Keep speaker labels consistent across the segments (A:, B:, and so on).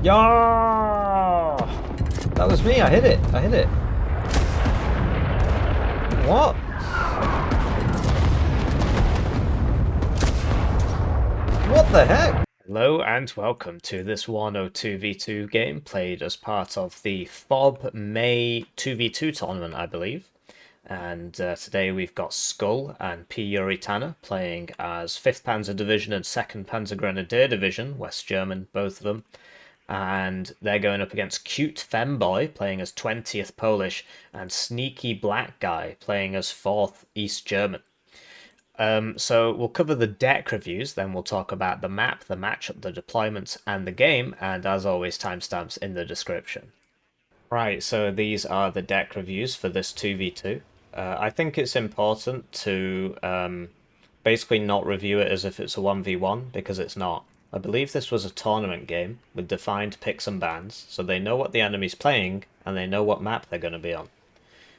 A: Yeah! That was me, I hit it. I hit it. What? What the heck? Hello and welcome to this Warno 2v2 game played as part of the FOB May 2v2 tournament, I believe. And today we've got Skull and P.Uri.Tanner playing as 5th Panzer Division and 2nd Panzer Grenadier Division, West German, both of them. And they're going up against Cute Femboy playing as 20th Polish and Sneaky Black Guy playing as 4th East German. So we'll cover the deck reviews, then we'll talk about the map, the matchup, the deployments, and the game, and as always, timestamps in the description. Right, so these are the deck reviews for this 2v2. I think it's important to basically not review it as if it's a 1v1, because it's not. I believe this was a tournament game with defined picks and bans, so they know what the enemy's playing, and they know what map they're going to be on.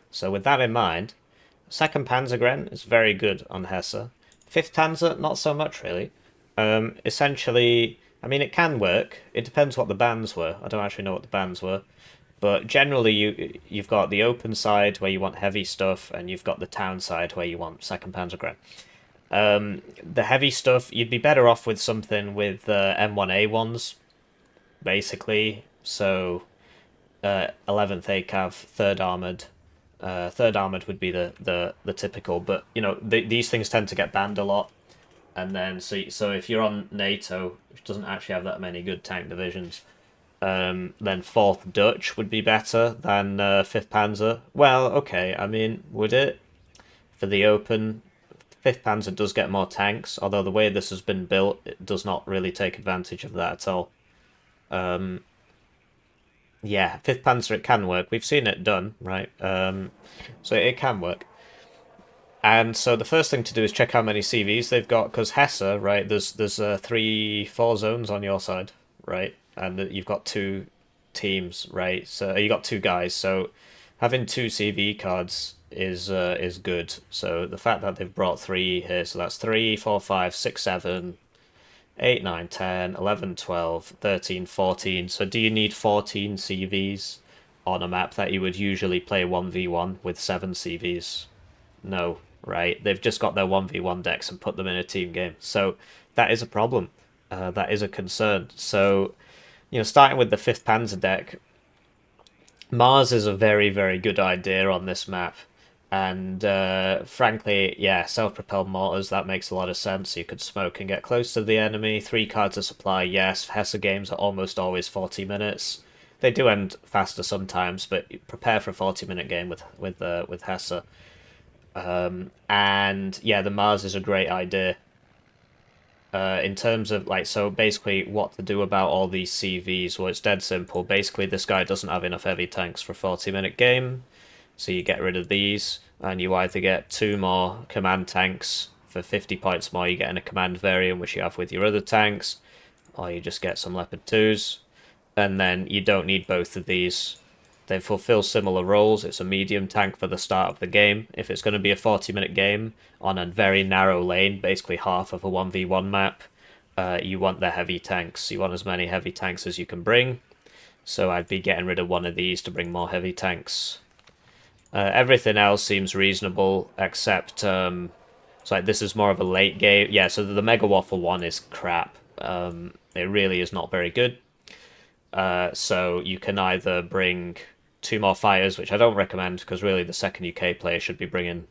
A: So with that in mind, 2nd Panzergren is very good on Hesse. 5th Panzer, not so much really. Essentially, I mean, it can work. It depends what the bans were. I don't actually know what the bans were. But generally, you've got the open side where you want heavy stuff, and you've got the town side where you want 2nd Panzergren. The heavy stuff, you'd be better off with something with M1A1s, basically. So, 11th ACAV, 3rd Armoured. 3rd Armoured would be the typical, but you know these things tend to get banned a lot, and then so if you're on NATO, which doesn't actually have that many good tank divisions, then 4th Dutch would be better than 5th Panzer. Well, okay, I mean, would it? For the open, 5th Panzer does get more tanks, although the way this has been built, it does not really take advantage of that at all. Yeah, 5th Panzer, it can work. We've seen it done, right? So it can work. And so the first thing to do is check how many CVs they've got, because Hesse, right, there's 3-4 zones on your side, right? And you've got 2 teams, right? So you got 2 guys, so having 2 CV cards is good. So the fact that they've brought 3 here, so that's 3, 4, 5, 6, 7, 8, 9, 10, 11, 12, 13, 14. So do you need 14 CVs on a map that you would usually play 1v1 with 7 CVs? No, right? They've just got their 1v1 decks and put them in a team game. So that is a problem. That is a concern. So, you know, starting with the 5th Panzer deck, Mars is a very, very good idea on this map. And frankly, yeah, self-propelled mortars, that makes a lot of sense. You could smoke and get close to the enemy. 3 cards of supply, yes. Hesse games are almost always 40 minutes. They do end faster sometimes, but prepare for a 40-minute game with Hesse. And yeah, the Mars is a great idea. In terms of, like, so basically what to do about all these CVs, well, it's dead simple. Basically, this guy doesn't have enough heavy tanks for a 40-minute game. So you get rid of these, and you either get 2 more command tanks for 50 points more. You get in a command variant, which you have with your other tanks, or you just get some Leopard 2s. And then you don't need both of these. They fulfill similar roles. It's a medium tank for the start of the game. If it's going to be a 40-minute game on a very narrow lane, basically half of a 1v1 map, you want the heavy tanks. You want as many heavy tanks as you can bring. So I'd be getting rid of one of these to bring more heavy tanks. Everything else seems reasonable, except it's like this is more of a late game. Yeah, so the Mega Waffle one is crap. It really is not very good. So you can either bring 2 more fighters, which I don't recommend, because really the 2nd UK player should be bringing...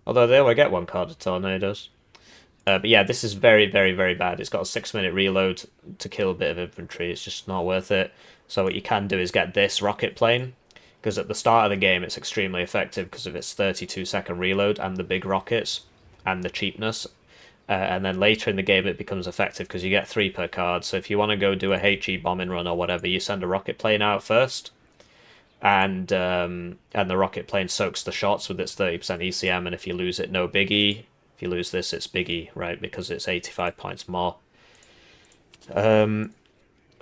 A: Although they only get 1 card of tornadoes. But yeah, this is very, very, very bad. It's got a 6-minute reload to kill a bit of infantry. It's just not worth it. So what you can do is get this rocket plane, because at the start of the game it's extremely effective because of its 32-second reload and the big rockets and the cheapness. And then later in the game it becomes effective because you get 3 per card. So if you want to go do a HE bombing run or whatever, you send a rocket plane out first, and the rocket plane soaks the shots with its 30% ECM, and if you lose it, no biggie. If you lose this, it's biggie, right? Because it's 85 points more.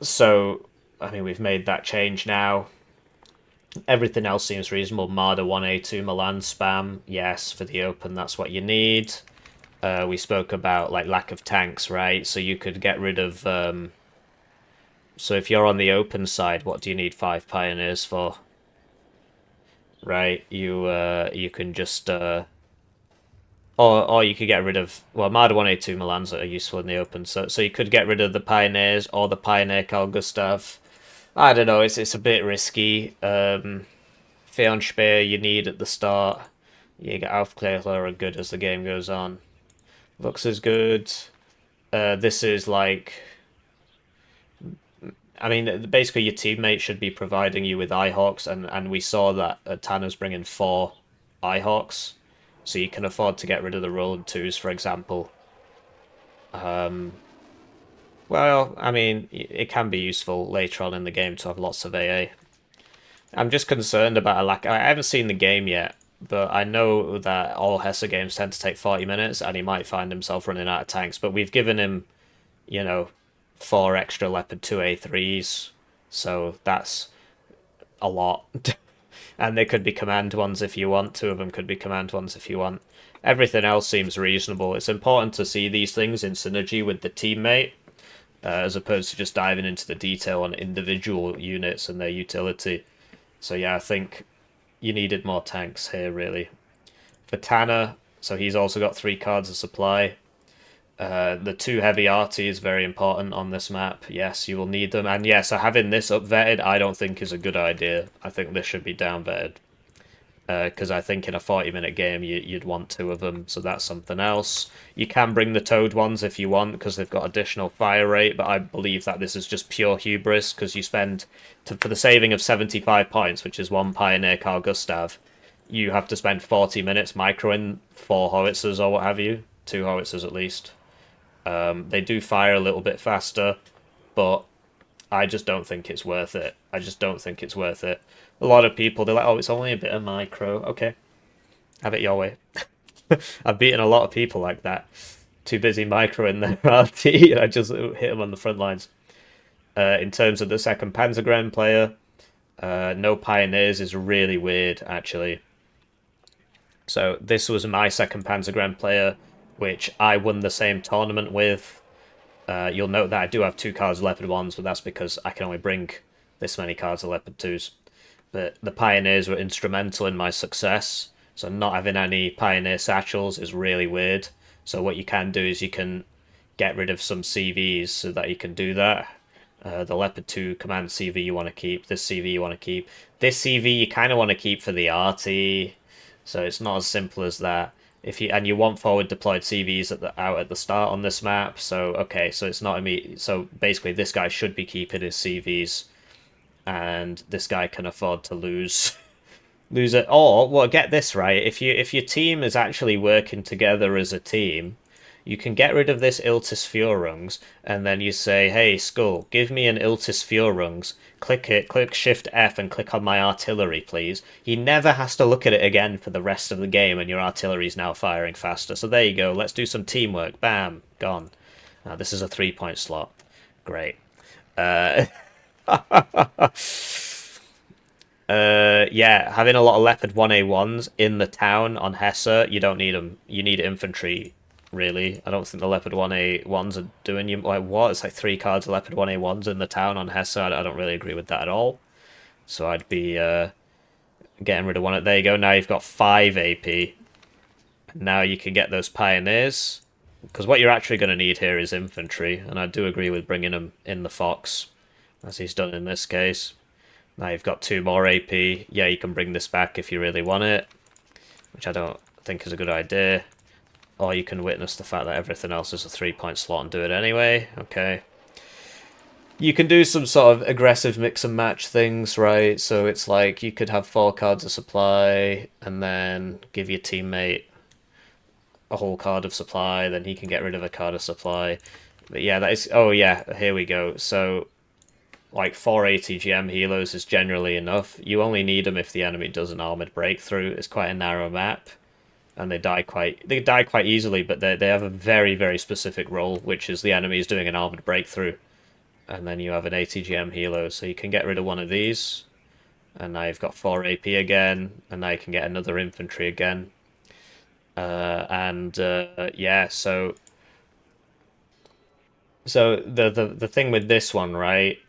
A: So, I mean, we've made that change now. Everything else seems reasonable. Marder 1A2 Milan spam, yes, for the open, that's what you need. We spoke about, like, lack of tanks, right? So you could get rid of So if you're on the open side, what do you need 5 pioneers for? Right, you can just or you could get rid of, well, Marder 182 Milans are useful in the open, so you could get rid of the pioneers or the pioneer Carl Gustav. I don't know, it's a bit risky. Speer you need at the start. You get Aufklärer are good as the game goes on. Looks is good. This is like, I mean, basically your teammate should be providing you with Eyehawks, and we saw that Tanner's bringing 4 Eyehawks, so you can afford to get rid of the Roland 2s, for example. Well, I mean, it can be useful later on in the game to have lots of AA. I'm just concerned about a lack. I haven't seen the game yet, but I know that all Hesse games tend to take 40 minutes, and he might find himself running out of tanks. But we've given him, you know, 4 extra Leopard 2A3s, so that's a lot. And they could be command ones if you want. 2 of them could be command ones if you want. Everything else seems reasonable. It's important to see these things in synergy with the teammate, as opposed to just diving into the detail on individual units and their utility. So yeah, I think you needed more tanks here, really. For Tanner, so he's also got 3 cards of supply. The 2 heavy RT is very important on this map. Yes, you will need them. And yeah, so having this up vetted, I don't think is a good idea. I think this should be down vetted. Because I think in a 40-minute game, you'd want 2 of them, so that's something else. You can bring the Toad ones if you want, because they've got additional fire rate, but I believe that this is just pure hubris, because you spend, for the saving of 75 points, which is 1 Pioneer Carl Gustav, you have to spend 40 minutes microing 4 howitzers or what have you. 2 howitzers at least. They do fire a little bit faster, but I just don't think it's worth it. I just don't think it's worth it. A lot of people, they're like, oh, it's only a bit of micro. Okay, have it your way. I've beaten a lot of people like that. Too busy microing their RT, and I just hit them on the front lines. In terms of the second Panzergren player, no pioneers is really weird, actually. So this was my second Panzergren player, which I won the same tournament with. You'll note that I do have 2 cards of Leopard 1s, but that's because I can only bring this many cards of Leopard 2s. But the Pioneers were instrumental in my success, so not having any Pioneer satchels is really weird. So what you can do is you can get rid of some CVs so that you can do that. The Leopard 2 command CV you want to keep, this CV you want to keep. This CV you kind of want to keep for the RT, so it's not as simple as that. If you want forward deployed CVs out at the start on this map, so okay, so it's not immediate. So basically, this guy should be keeping his CVs, and this guy can afford to lose it. Or well, get this right: if your team is actually working together as a team, you can get rid of this Iltis Führungs, and then you say, hey, Skull, give me an Iltis Führungs. Click it, click Shift F, and click on my artillery, please. He never has to look at it again for the rest of the game, and your artillery's now firing faster. So there you go. Let's do some teamwork. Bam, gone. This is a 3-point slot. Great. Yeah, having a lot of Leopard 1A1s in the town on Hesse, you don't need them. You need infantry, really. I don't think the Leopard 1A1s are doing you... Like, what? It's like 3 cards of Leopard 1A1s in the town on Hesse. I don't really agree with that at all. So I'd be getting rid of one. There you go. Now you've got 5 AP. Now you can get those Pioneers. Because what you're actually going to need here is infantry. And I do agree with bringing them in the Fox, as he's done in this case. Now you've got 2 more AP. Yeah, you can bring this back if you really want it, which I don't think is a good idea. Or you can witness the fact that everything else is a 3-point slot and do it anyway. Okay. You can do some sort of aggressive mix and match things, right? So it's like you could have 4 cards of supply and then give your teammate a whole card of supply, then he can get rid of a card of supply. But yeah, that is... Oh yeah, here we go. So like 4 ATGM helos is generally enough. You only need them if the enemy does an armored breakthrough. It's quite a narrow map, and they die quite easily. But they have a very, very specific role, which is the enemy is doing an armored breakthrough, and then you have an ATGM helo. So you can get rid of one of these, and now you've got 4 AP again, and now you can get another infantry again. Yeah, so the thing with this one, right?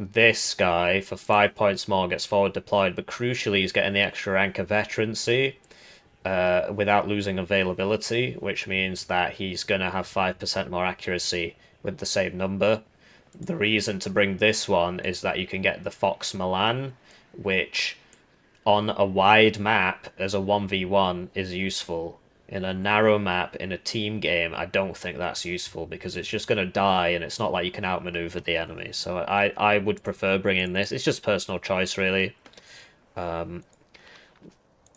A: this guy, for 5 points more, gets forward deployed, but crucially he's getting the extra rank of veterancy without losing availability, which means that he's going to have 5% more accuracy with the same number. The reason to bring this one is that you can get the Fox Milan, which on a wide map as a 1v1 is useful. In a narrow map, in a team game, I don't think that's useful because it's just going to die and it's not like you can outmaneuver the enemy. So I would prefer bringing this. It's just personal choice, really. But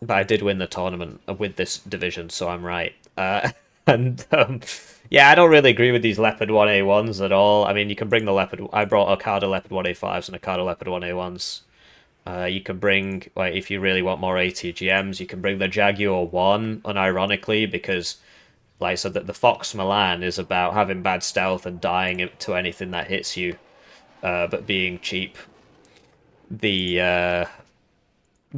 A: I did win the tournament with this division, so I'm right. And yeah, I don't really agree with these Leopard 1A1s at all. I mean, you can bring the Leopard. I brought a card of Leopard 1A5s and a card of Leopard 1A1s. You can bring, like, if you really want more ATGMs, you can bring the Jaguar 1, unironically, because, like I said, that the Fox Milan is about having bad stealth and dying to anything that hits you, but being cheap. The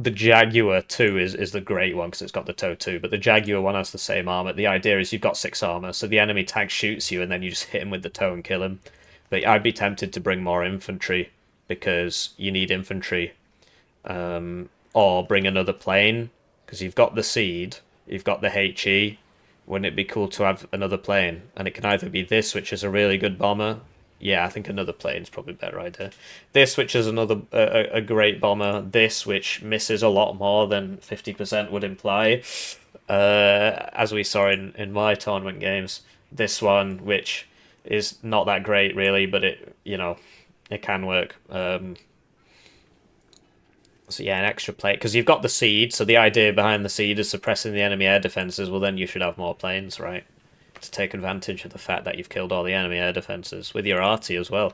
A: Jaguar 2 is the great one because it's got the TOW 2, but the Jaguar 1 has the same armor. The idea is you've got 6 armor, so the enemy tank shoots you and then you just hit him with the TOW and kill him. But I'd be tempted to bring more infantry because you need infantry. Or bring another plane, because you've got the Seed, you've got the HE. Wouldn't it be cool to have another plane? And it can either be this, which is a really good bomber. Yeah, I think another plane's probably a better idea. This, which is another a great bomber. This, which misses a lot more than 50% would imply, as we saw in my tournament games. This one, which is not that great really, but it it can work. So yeah, an extra plate, because you've got the Seed, so the idea behind the Seed is suppressing the enemy air defenses. Well, then you should have more planes, right? To take advantage of the fact that you've killed all the enemy air defenses, with your arty as well.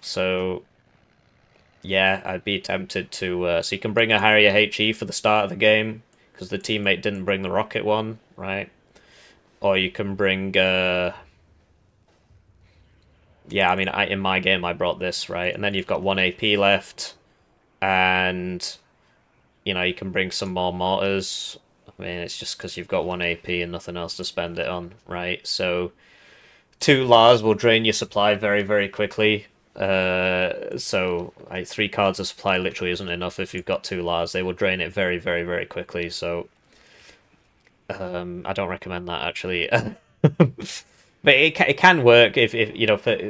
A: So, yeah, I'd be tempted to... so you can bring a Harrier HE for the start of the game, because the teammate didn't bring the rocket one, right? Or you can bring... yeah, I mean, in my game I brought this, right? And then you've got 1 AP left... And, you can bring some more mortars. I mean, it's just because you've got 1 AP and nothing else to spend it on, right? So, 2 Lars will drain your supply very, very quickly. So, 3 cards of supply literally isn't enough if you've got 2 Lars. They will drain it very, very, very quickly. So, I don't recommend that, actually. But it can work if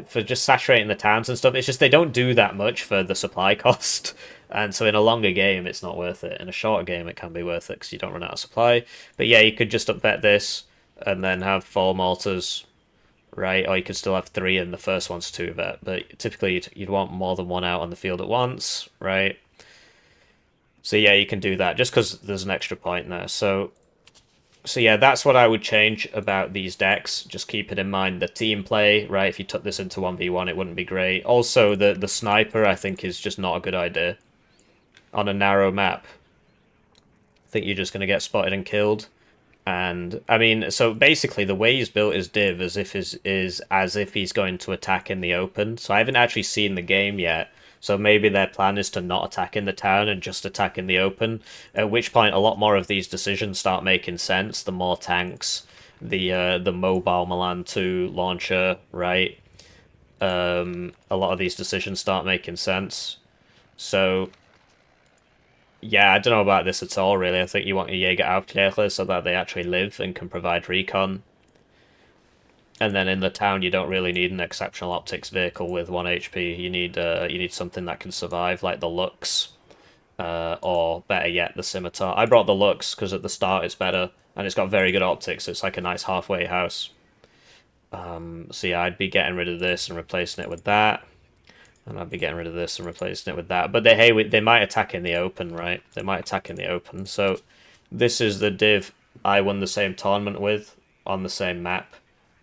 A: for just saturating the towns and stuff. It's just they don't do that much for the supply cost. And so in a longer game, it's not worth it. In a shorter game, it can be worth it because you don't run out of supply. But yeah, you could just upvet this and then have 4 mortars, right? Or you could still have 3 and the first one's 2 vet. But typically, you'd want more than 1 out on the field at once, right? So yeah, you can do that just because there's an extra point there. So yeah, that's what I would change about these decks. Just keep it in mind, the team play, right? If you took this into 1v1, it wouldn't be great. Also, the sniper, I think, is just not a good idea. On a narrow map, I think you're just going to get spotted and killed. And, I mean, so basically, the way he's built his div is as if he's going to attack in the open. So I haven't actually seen the game yet. So maybe their plan is to not attack in the town and just attack in the open, at which point a lot more of these decisions start making sense. The more tanks, the mobile Milan 2 launcher, right? A lot of these decisions start making sense. So, yeah, I don't know about this at all, really. I think you want your Jaeger Aufklärer so that they actually live and can provide recon. And then in the town, you don't really need an exceptional optics vehicle with 1 HP. You need something that can survive, like the Lux, or better yet, the Scimitar. I brought the Lux because at the start it's better, and it's got very good optics. It's like a nice halfway house. So yeah, I'd be getting rid of this and replacing it with that. And I'd be getting rid of this and replacing it with that. But they might attack in the open, right? They might attack in the open. So this is the div I won the same tournament with on the same map.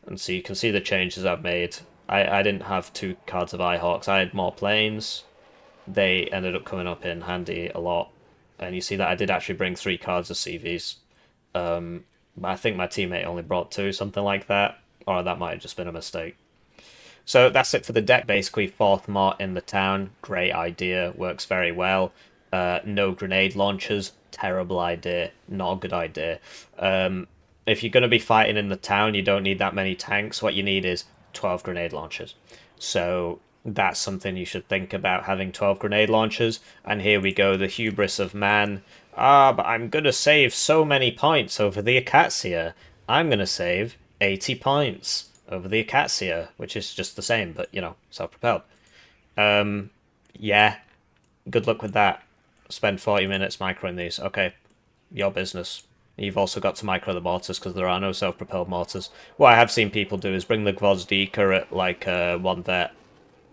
A: And so you can see the changes I've made. I didn't have 2 cards of Eyehawks. I had more planes. They ended up coming up in handy a lot. And you see that I did actually bring 3 cards of CVs. But I think my teammate only brought 2, something like that. Or that might have just been a mistake. So that's it for the deck, basically. 4th Mort in the town, great idea, works very well. No grenade launchers, terrible idea, not a good idea. If you're going to be fighting in the town, you don't need that many tanks. What you need is 12 grenade launchers. So that's something you should think about, having 12 grenade launchers. And here we go, the hubris of man. Ah, but I'm gonna save so many points over the Acacia. I'm gonna save 80 points over the Acacia, which is just the same, but, you know, self-propelled. Yeah, good luck with that. Spend 40 minutes microing these. Okay, your business. You've also got to micro the mortars because there are no self-propelled mortars. What I have seen people do is bring the Gvozdika at like one vet.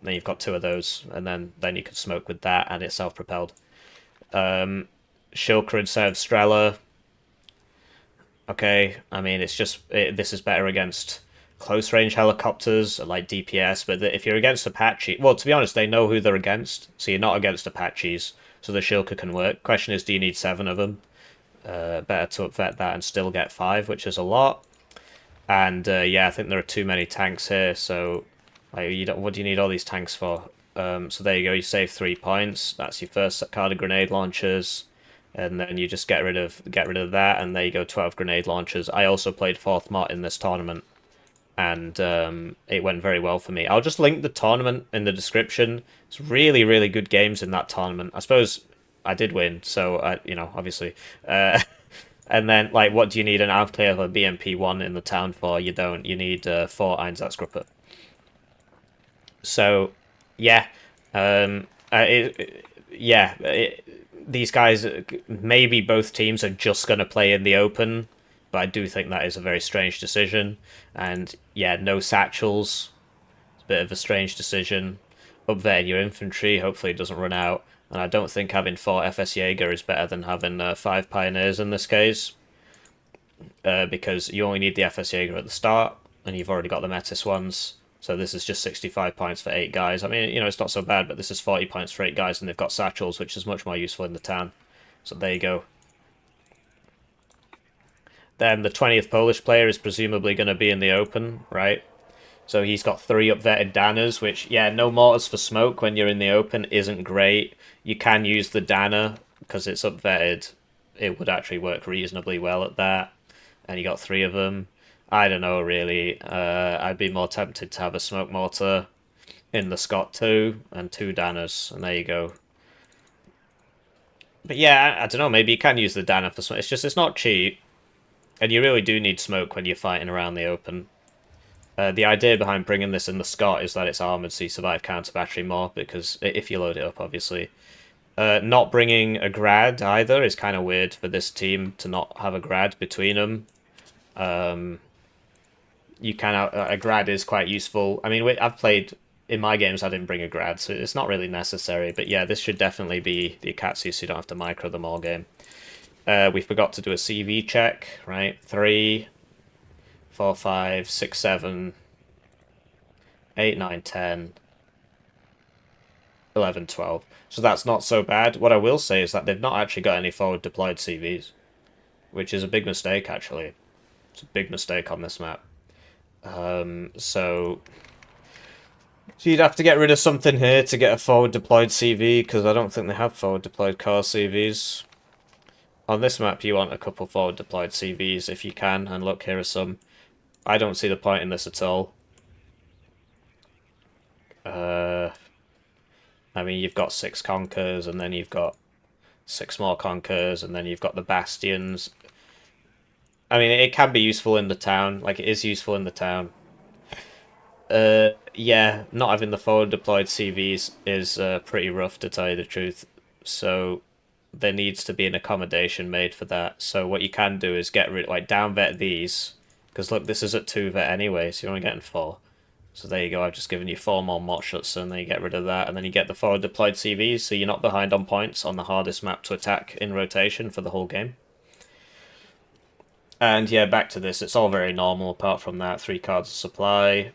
A: Then you've got two of those, and then you could smoke with that, and it's self-propelled. Shilker instead of Strela. Okay, I mean this is better against close range helicopters like DPS, but if you're against Apache, well, to be honest, they know who they're against, so you're not against Apaches, so the Shilker can work. Question is, do you need 7 of them? Better to upvet that and still get 5, which is a lot. And yeah, I think there are too many tanks here, so like, what do you need all these tanks for? So there you go, you save 3 points. That's your first card of grenade launchers, and then you just get rid of that, and there you go, 12 grenade launchers. I also played 4th Mott in this tournament, and it went very well for me. I'll just link the tournament in the description. It's really, really good games in that tournament. I suppose I did win, so you know, obviously. And then, like, what do you need an outplay of a BMP1 in the town for? You don't. You need 4 Einsatzgruppe. So, yeah. These guys, maybe both teams are just going to play in the open, but I do think that is a very strange decision. And, yeah, no satchels. It's a bit of a strange decision. Up there in your infantry, hopefully it doesn't run out. And I don't think having 4 FS Jaeger is better than having 5 Pioneers in this case. Because you only need the FS Jaeger at the start, and you've already got the Metis ones. So this is just 65 points for 8 guys. I mean, you know, it's not so bad, but this is 40 points for 8 guys, and they've got satchels, which is much more useful in the town. So there you go. Then the 20th Polish player is presumably going to be in the open, right? So he's got 3 upvetted Danners, which, yeah, no mortars for smoke when you're in the open isn't great. You can use the Danner, because it's upvetted. It would actually work reasonably well at that. And you got 3 of them. I don't know, really. I'd be more tempted to have a smoke mortar in the Scott 2 and 2 Danners, and there you go. But yeah, I don't know, maybe you can use the Danner for smoke. It's just, it's not cheap, and you really do need smoke when you're fighting around the open. The idea behind bringing this in the Scott is that it's armoured, so you survive counter battery more, because if you load it up, obviously. Not bringing a grad either is kind of weird for this team to not have a grad between them. You can a grad is quite useful. I mean, I've played in my games. I didn't bring a grad, so it's not really necessary. But yeah, this should definitely be the Akatsu, so you don't have to micro them all game. We forgot to do a CV check, right? 3, 4, 5, 6, 7, 8, 9, 10, 11, 12. So that's not so bad. What I will say is that they've not actually got any forward deployed CVs, which is a big mistake, actually. It's a big mistake on this map. So you'd have to get rid of something here to get a forward deployed CV, because I don't think they have forward deployed car CVs. On this map, you want a couple forward deployed CVs if you can, and look, here are some. I don't see the point in this at all. I mean, you've got 6 Conkers, and then you've got 6 more Conkers, and then you've got the Bastions. I mean, it can be useful in the town, like it is useful in the town. Yeah, not having the forward deployed CVs is pretty rough, to tell you the truth. So there needs to be an accommodation made for that. So what you can do is get rid, like, down vet these, because look, this is at 2 vet anyway, so you're only getting 4. So there you go, I've just given you 4 more Mott shots, and then you get rid of that, and then you get the forward deployed CVs, so you're not behind on points on the hardest map to attack in rotation for the whole game. And yeah, back to this, it's all very normal apart from that. 3 cards of supply.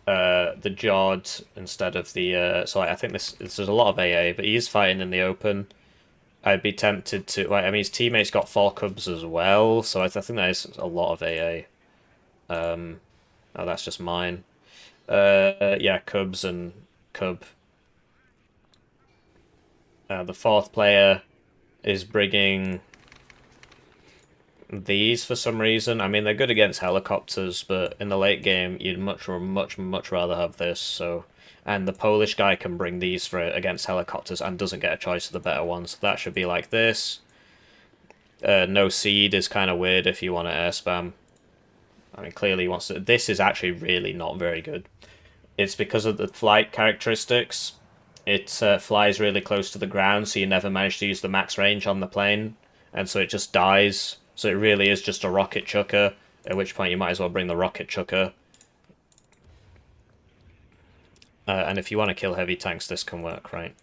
A: The Jod instead of the... so I think this is a lot of AA, but he is fighting in the open. I'd be tempted to... Like, I mean, his teammates got 4 Cubs as well, so I think that is a lot of AA. Oh, that's just mine. Yeah, Cubs and Cub. The 4th player is bringing... These, for some reason, I mean, they're good against helicopters, but in the late game, you'd much rather have this. So, and the Polish guy can bring these for against helicopters and doesn't get a choice of the better ones. So that should be like this. No seed is kind of weird if you want to air spam. I mean, clearly he wants to. This is actually really not very good. It's because of the flight characteristics. It flies really close to the ground, so you never manage to use the max range on the plane, and so it just dies. So it really is just a rocket chucker, at which point you might as well bring the rocket chucker. And if you want to kill heavy tanks, this can work, right?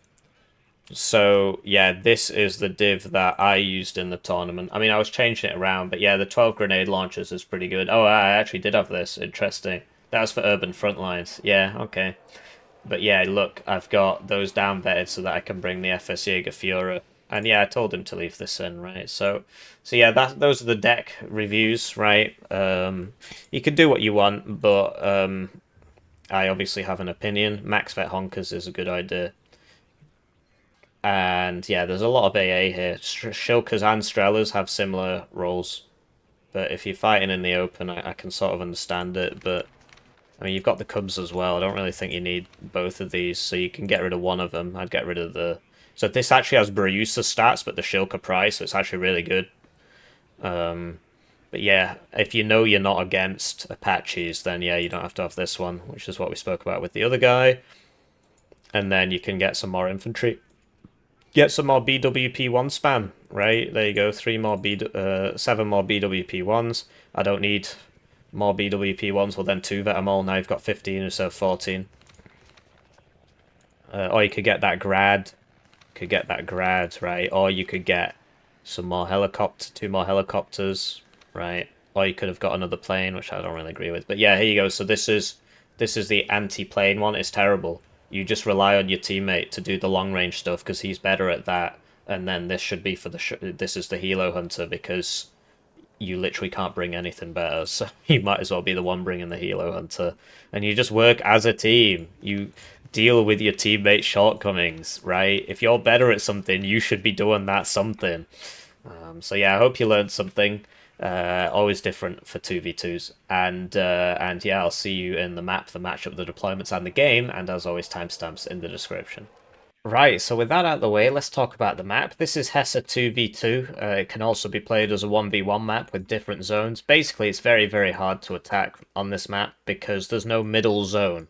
A: So, yeah, this is the div that I used in the tournament. I mean, I was changing it around, but yeah, the 12 grenade launchers is pretty good. Oh, I actually did have this. Interesting. That was for urban front lines. Yeah, okay. But yeah, look, I've got those down vetted so that I can bring the FS Jägerführer. And yeah, I told him to leave this in, right? So yeah, those are the deck reviews, right? You can do what you want, but I obviously have an opinion. Max Vet Honkers is a good idea. And yeah, there's a lot of AA here. Shilkers and Strellas have similar roles. But if you're fighting in the open, I can sort of understand it. But I mean, you've got the Cubs as well. I don't really think you need both of these, so you can get rid of one of them. I'd get rid of the... So this actually has Bruusa stats, but the Shilka price, so it's actually really good. But yeah, if you know you're not against Apaches, then yeah, you don't have to have this one, which is what we spoke about with the other guy. And then you can get some more infantry. Get some more BWP1 spam, right? There you go, 7 more BWP1s. I don't need more BWP1s, well then 2 vet them all. Now you've got 15 instead of 14. Or you could get that grad. Right? Or you could get some more 2 more helicopters, right? Or you could have got another plane, which I don't really agree with. But yeah, here you go. So this is the anti-plane one. It's terrible. You just rely on your teammate to do the long-range stuff because he's better at that. And then this should be for this is the Helo Hunter because you literally can't bring anything better. So you might as well be the one bringing the Helo Hunter. And you just work as a team. You deal with your teammates' shortcomings, right? If you're better at something, you should be doing that something. So yeah, I hope you learned something. Always different for 2v2s. And yeah, I'll see you in the map, the matchup, the deployments, and the game. And as always, timestamps in the description. Right, so with that out of the way, let's talk about the map. This is Hesse 2v2. It can also be played as a 1v1 map with different zones. Basically, it's very, very hard to attack on this map because there's no middle zone.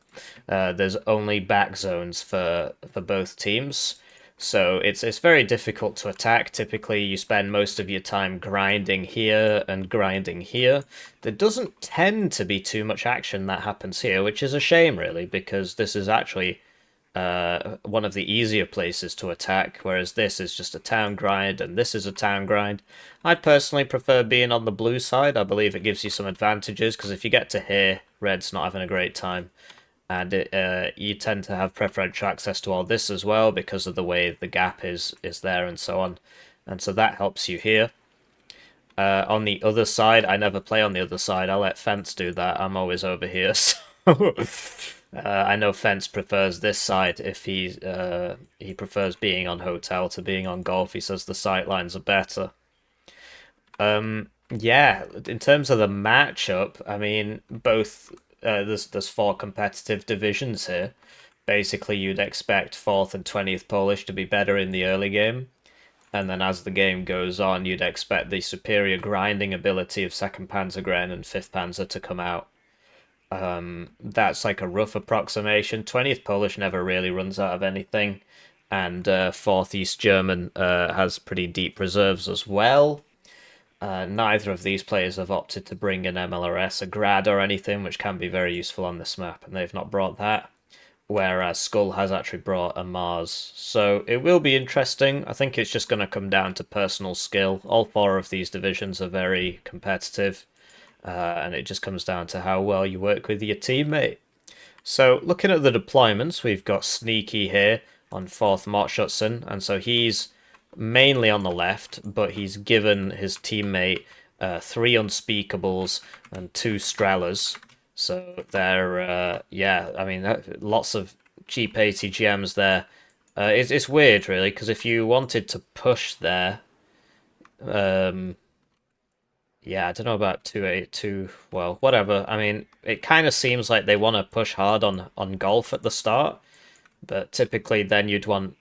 A: There's only back zones for both teams. So it's very difficult to attack. Typically, you spend most of your time grinding here and grinding here. There doesn't tend to be too much action that happens here, which is a shame, really, because this is actually one of the easier places to attack, whereas this is just a town grind and this is a town grind. I personally prefer being on the blue side. I believe it gives you some advantages, because if you get to here, red's not having a great time. And you tend to have preferential access to all this as well because of the way the gap is there and so on. And so that helps you here. On the other side, I never play on the other side. I let Fence do that. I'm always over here. So I know Fence prefers this side if he prefers being on hotel to being on golf. He says the sight lines are better. Yeah, in terms of the matchup, I mean, both there's 4 competitive divisions here. Basically, you'd expect 4th and 20th Polish to be better in the early game, and then as the game goes on, you'd expect the superior grinding ability of 2nd Panzergren and 5th Panzer to come out. That's like a rough approximation. 20th Polish never really runs out of anything, and 4th East German has pretty deep reserves as well. Neither of these players have opted to bring an MLRS, a grad, or anything, which can be very useful on this map, and they've not brought that. Whereas Skull has actually brought a Mars. So it will be interesting. I think it's just going to come down to personal skill. All 4 of these divisions are very competitive, and it just comes down to how well you work with your teammate. So looking at the deployments, we've got Sneaky here on 4th Mortschützen, and so he's mainly on the left, but he's given his teammate 3 unspeakables and 2 Strellas. So they're, yeah, I mean, lots of cheap ATGMs there. It's weird, really, because if you wanted to push there, Yeah, I don't know about 282. Well, whatever. I mean, it kind of seems like they want to push hard on golf at the start, but typically then you'd want,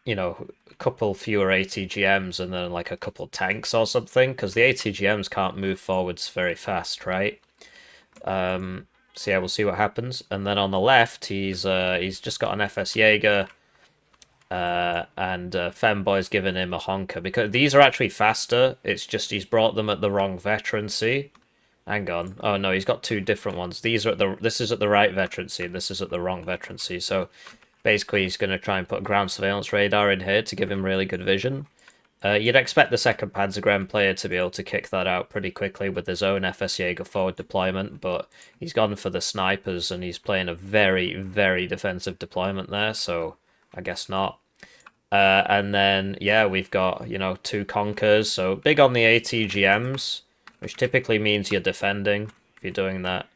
A: a couple fewer ATGMs and then like a couple tanks or something, because the ATGMs can't move forwards very fast, right? So yeah, we'll see what happens. And then on the left, he's just got an FS Jaeger, and Femboy's given him a honker because these are actually faster. It's just he's brought them at the wrong veterancy. Hang on. Oh no, he's got two different ones. These are at the this is at the right veterancy and this is at the wrong veterancy. So basically he's going to try and put ground surveillance radar in here to give him really good vision. You'd expect the second Panzergren player to be able to kick that out pretty quickly with his own FS Jaeger forward deployment, but he's gone for the snipers and he's playing a very, very defensive deployment there, so I guess not. And then, yeah, we've got, two Conkers, so big on the ATGMs, which typically means you're defending if you're doing that.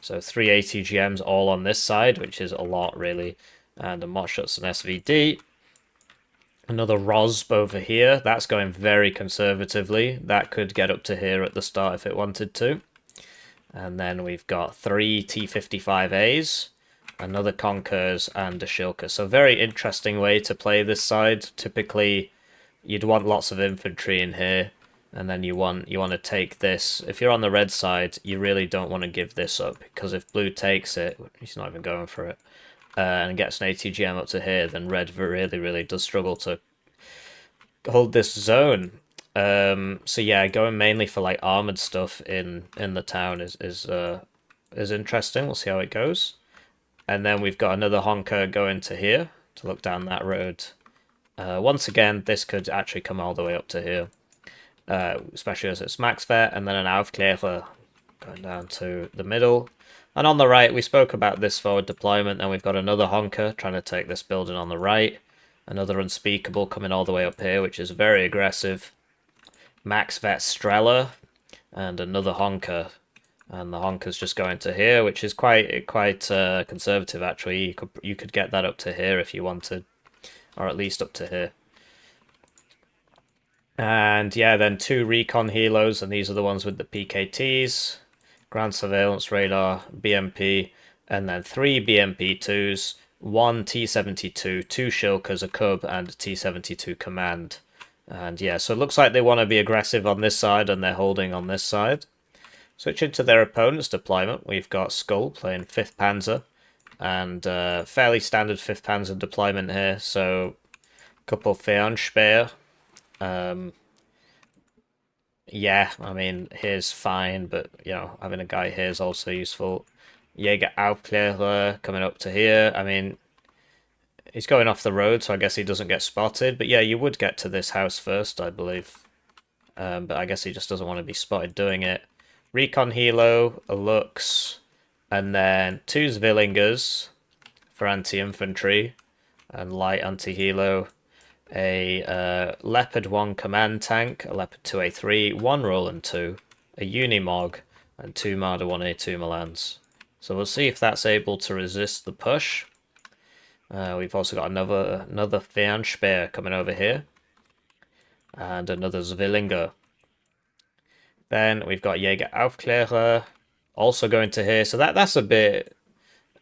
A: So 3 ATGMs all on this side, which is a lot, really. And a Motshots and SVD. Another ROSB over here. That's going very conservatively. That could get up to here at the start if it wanted to. And then we've got 3 T-55As, another Conkers, and a Shilka. So very interesting way to play this side. Typically, you'd want lots of infantry in here, and then you want to take this. If you're on the red side, you really don't want to give this up, because if blue takes it, he's not even going for it, and gets an ATGM up to here, then red really, really does struggle to hold this zone. So yeah, going mainly for like armored stuff in the town is interesting. We'll see how it goes. And then we've got another honker going to here to look down that road. Once again, this could actually come all the way up to here, especially as it's max vet, and then an Aufklärer going down to the middle. And on the right, we spoke about this forward deployment, and we've got another honker trying to take this building on the right. Another unspeakable coming all the way up here, which is very aggressive. Max vet Strela, and another honker. And the honker's just going to here, which is quite conservative actually. You could get that up to here if you wanted, or at least up to here. And yeah, then 2 recon helos, and these are the ones with the PKTs, ground surveillance radar, BMP, and then 3 BMP2s, 1 T-72, 2 Shilkas, a Cub, and a T-72 command. And yeah, so it looks like they want to be aggressive on this side, and they're holding on this side. Switching to their opponent's deployment, we've got Skull playing 5th Panzer, and fairly standard 5th Panzer deployment here, so a couple Fernspeer. Yeah, I mean, here's fine, but, having a guy here is also useful. Jäger Aufklärer coming up to here. I mean, he's going off the road, so I guess he doesn't get spotted, but yeah, you would get to this house first, I believe. But I guess he just doesn't want to be spotted doing it. Recon Helo, a Lux, and then 2 Zwillingers for anti-infantry and light anti-helo, a Leopard 1 command tank, a Leopard 2A3, 1 Roland 2, a Unimog, and 2 Marder 1A2 Milans. So we'll see if that's able to resist the push. We've also got another Fernspeer coming over here, and another Zwillinger. Then we've got Jäger Aufklärer also going to here. So that's a bit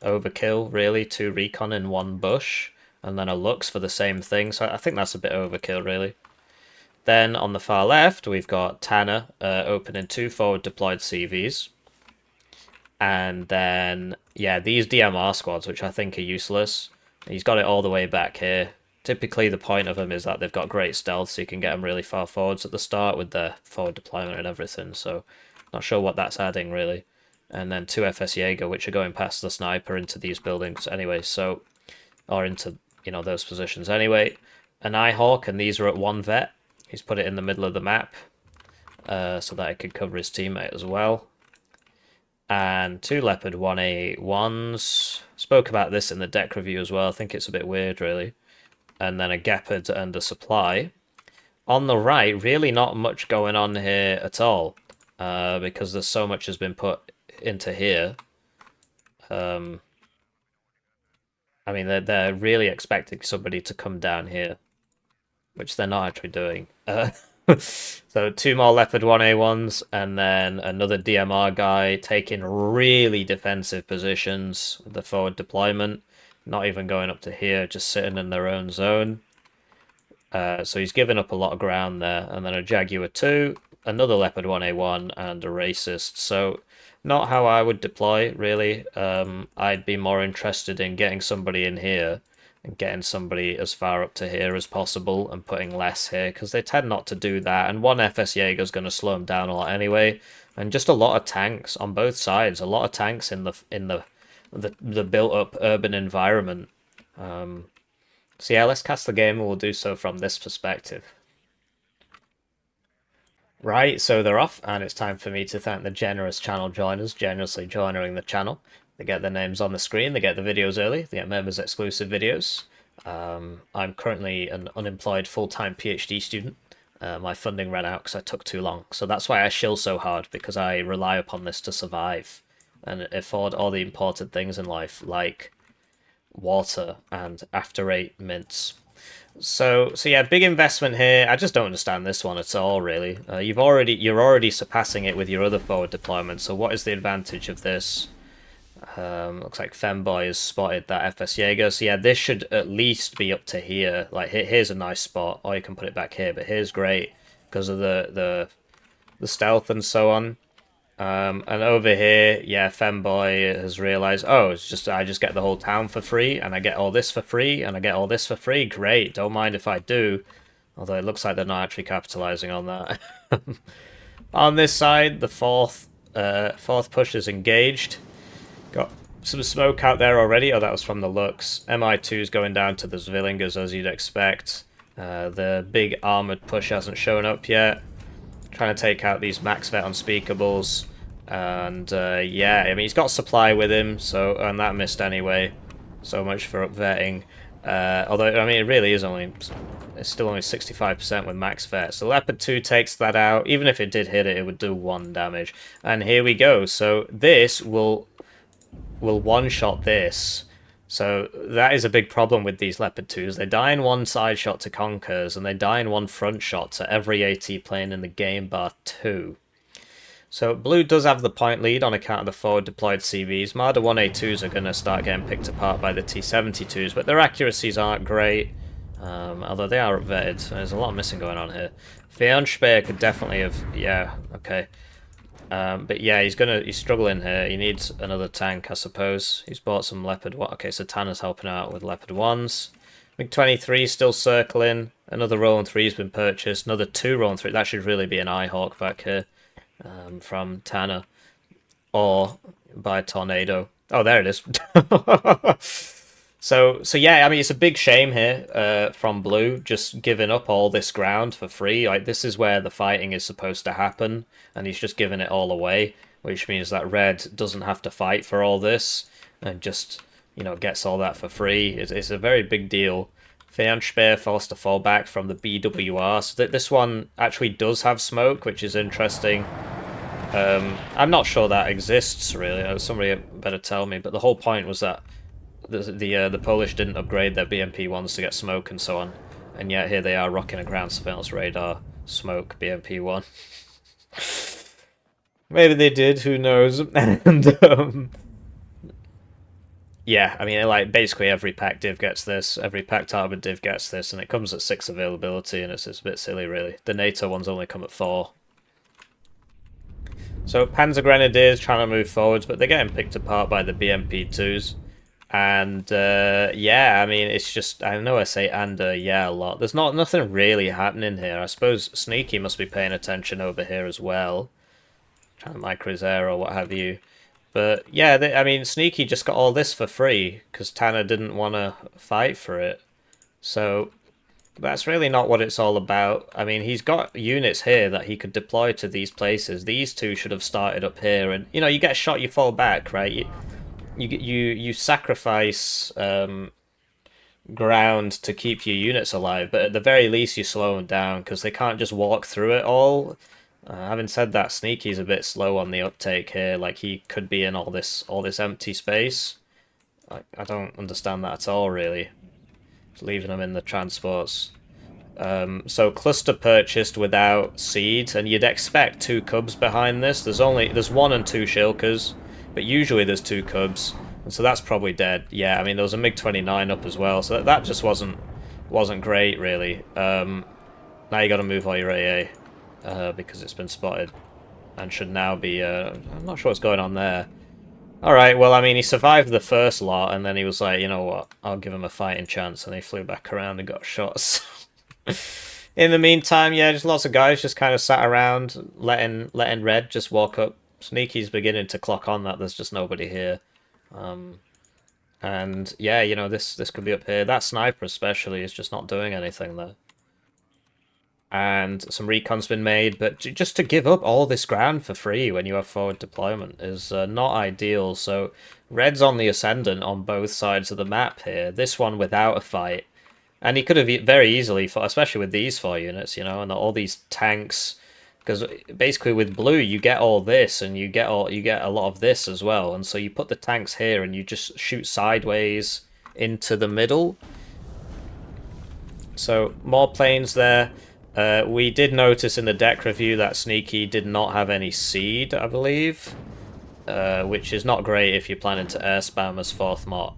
A: overkill, really. 2 recon in 1 bush. And then a Lux for the same thing. So I think that's a bit overkill, really. Then on the far left, we've got Tanner opening 2 forward deployed CVs. And then, yeah, these DMR squads, which I think are useless. He's got it all the way back here. Typically, the point of them is that they've got great stealth, so you can get them really far forwards at the start with their forward deployment and everything, so not sure what that's adding, really. And then 2 FS Jaeger, which are going past the sniper into these buildings anyway, so... or into, those positions anyway. An Eyehawk, and these are at 1 vet. He's put it in the middle of the map, so that it could cover his teammate as well. And 2 Leopard 1A1s. Spoke about this in the deck review as well. I think it's a bit weird, really. And then a Gepard and a Supply. On the right, really not much going on here at all, because there's so much has been put into here. I mean, they're really expecting somebody to come down here, which they're not actually doing. So 2 more Leopard 1A1s, and then another DMR guy taking really defensive positions with the forward deployment. Not even going up to here, just sitting in their own zone. So he's given up a lot of ground there. And then a Jaguar 2, another Leopard 1A1, and a Racist. So not how I would deploy, really. I'd be more interested in getting somebody in here and getting somebody as far up to here as possible and putting less here, because they tend not to do that. And one FS Jaeger is going to slow them down a lot anyway. And just a lot of tanks on both sides. A lot of tanks in the built-up urban environment. So yeah, let's cast the game, and we'll do so from this perspective. Right, so they're off, and it's time for me to thank the generous channel joiners, generously joining the channel. They get their names on the screen, they get the videos early, they get members exclusive videos. I'm currently an unemployed full-time PhD student. My funding ran out because I took too long, so that's why I shill so hard, because I rely upon this to survive and afford all the important things in life, like water and after-eight mints. So yeah, big investment here. I just don't understand this one at all, really. You're already surpassing it with your other forward deployment. So what is the advantage of this? Looks like Femboy has spotted that FS Jaeger. So yeah, this should at least be up to here. Like here's a nice spot, or you can put it back here. But here's great because of the stealth and so on. And over here, yeah, Femboy has realized, oh, it's just I just get the whole town for free, and I get all this for free, and I get all this for free. Great, don't mind if I do. Although it looks like they're not actually capitalizing on that. On this side, the fourth push is engaged. Got some smoke out there already. Oh, that was from the Lux. MI2 is going down to the Zwillingers, as you'd expect. The big armored push hasn't shown up yet. Trying to take out these max vet unspeakables. And yeah, I mean, he's got supply with him, so, and that missed anyway. So much for upvetting. Although, I mean, it really is only, it's still only 65% with max vet. So Leopard 2 takes that out. Even if it did hit it, it would do 1 damage. And here we go. So this will one-shot this. So that is a big problem with these Leopard 2s. They die in one side shot to Conkers, and they die in one front shot to every AT plane in the game bar 2. So blue does have the point lead on account of the forward deployed CVs. Marder 1A2s are going to start getting picked apart by the T-72s, but their accuracies aren't great, although they are upvetted. There's a lot of missing going on here. Fernspee could definitely have... yeah, okay. But yeah, he's struggling here. He needs another tank, I suppose. He's bought some Leopard 1. Okay, so Tanner's helping out with Leopard 1s. MiG-23 still circling. Another Roland 3's been purchased. Another 2 Roland 3. That should really be an Eyehawk back here from Tanner. Or by Tornado. Oh, there it is. So yeah, I mean, it's a big shame here from Blue, just giving up all this ground for free. Like, this is where the fighting is supposed to happen, and he's just giving it all away, which means that Red doesn't have to fight for all this, and just, you know, gets all that for free. It's a very big deal. Fernspee forced to fall back from the BWR, so that this one actually does have smoke, which is interesting. I'm not sure that exists, really. Somebody better tell me, but the whole point was that the Polish didn't upgrade their BMP-1s to get smoke and so on, and yet here they are rocking a ground surveillance radar smoke BMP-1. Maybe they did, who knows? And yeah, I mean, like, basically every PACT div gets this, every PACT armored div gets this, and it comes at 6 availability, and it's a bit silly, really. The NATO ones only come at 4. So Panzer Grenadiers trying to move forwards, but they're getting picked apart by the BMP-2s. And yeah, I mean, it's just, I know I say and yeah a lot. There's nothing really happening here. I suppose Sneaky must be paying attention over here as well, trying to micro his air or what have you. But yeah, I mean, Sneaky just got all this for free because Tanner didn't want to fight for it. So that's really not what it's all about. I mean, he's got units here that he could deploy to these places. These two should have started up here, and you know, you get shot, you fall back, right? You sacrifice ground to keep your units alive, but at the very least you slow them down because they can't just walk through it all. Having said that, Sneaky's a bit slow on the uptake here. Like, he could be in all this empty space. I don't understand that at all, really. Just leaving them in the transports. So cluster purchased without seed, and you'd expect 2 cubs behind this. There's 1 and 2 shilkers, but usually there's 2 cubs, and so that's probably dead. Yeah, I mean there was a MiG-29 up as well, so that just wasn't great really. Now you got to move all your AA because it's been spotted, and should now be. I'm not sure what's going on there. All right, well, I mean, he survived the first lot, and then he was like, you know what, I'll give him a fighting chance, and he flew back around and got shot. In the meantime, yeah, just lots of guys just kind of sat around, letting Red just walk up. Sneaky's beginning to clock on that there's just nobody here. And yeah, you know, this could be up here. That sniper especially is just not doing anything there. And some recon's been made, but just to give up all this ground for free when you have forward deployment is not ideal. So Red's on the ascendant on both sides of the map here. This one without a fight. And he could have very easily fought, especially with these 4 units, you know, and all these tanks. Because basically with blue, you get all this, and you get a lot of this as well. And so you put the tanks here, and you just shoot sideways into the middle. So more planes there. We did notice in the deck review that Sneaky did not have any seed, I believe, which is not great if you're planning to air spam as 4th mot.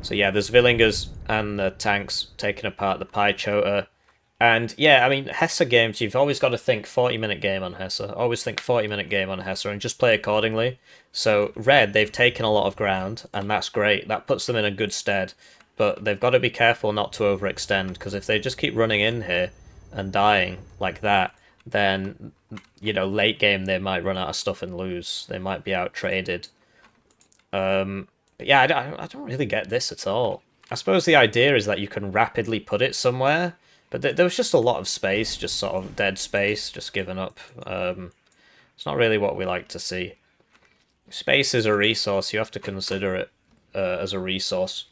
A: So yeah, there's Villingers and the tanks taking apart the Pie Chota. And yeah, I mean, Hesse games, you've always got to think 40-minute game on Hesse. Always think 40-minute game on Hesse and just play accordingly. So Red, they've taken a lot of ground, and that's great. That puts them in a good stead. But they've got to be careful not to overextend, because if they just keep running in here and dying like that, then, you know, late game they might run out of stuff and lose. They might be out-traded. But yeah, I don't really get this at all. I suppose the idea is that you can rapidly put it somewhere, but there was just a lot of space, just sort of dead space, just given up. It's not really what we like to see. Space is a resource, you have to consider it as a resource.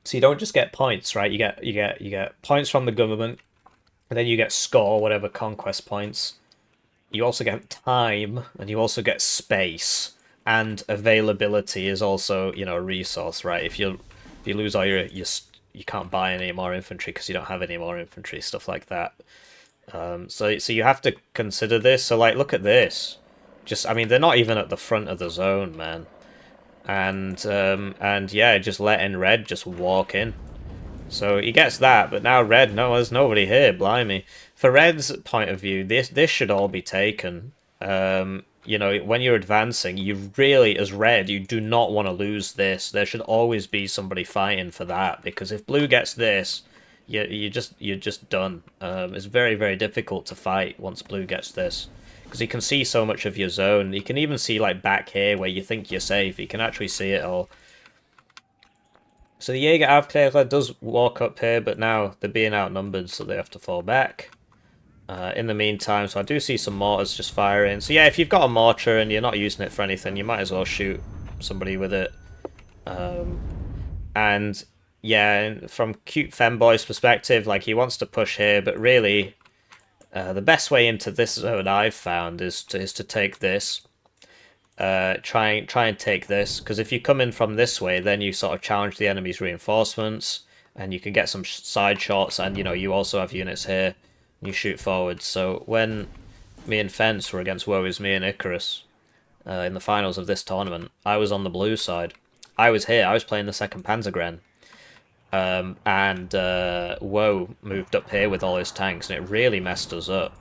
A: So you don't just get points, right? You get points from the government, and then you get score, whatever conquest points. You also get time, and you also get space. And availability is also, you know, a resource, right? If you lose all you can't buy any more infantry because you don't have any more infantry, stuff like that. So you have to consider this. So like, look at this. Just, I mean, they're not even at the front of the zone, man. And yeah, just letting Red just walk in. So he gets that, but now Red, no, there's nobody here, blimey. For Red's point of view, this should all be taken. You know, when you're advancing, you really, as Red, you do not want to lose this. There should always be somebody fighting for that, because if Blue gets this, you're just done. It's very, very difficult to fight once Blue gets this, because he can see so much of your zone. He can even see, like, back here where you think you're safe. He can actually see it all. So the Jaeger Aufklärer does walk up here, but now they're being outnumbered, so they have to fall back. In the meantime, so I do see some mortars just firing. So yeah, if you've got a mortar and you're not using it for anything, you might as well shoot somebody with it. And yeah, from cute Femboy's perspective, like, he wants to push here, but really, the best way into this zone I've found is to take this. Try and take this, because if you come in from this way, then you sort of challenge the enemy's reinforcements, and you can get some side shots, and, you know, you also have units here. You shoot forward. So when me and Fence were against Woe Is Me and Icarus in the finals of this tournament, I was on the blue side. I was here. I was playing the 2nd Panzergren. And Woe moved up here with all his tanks, and it really messed us up.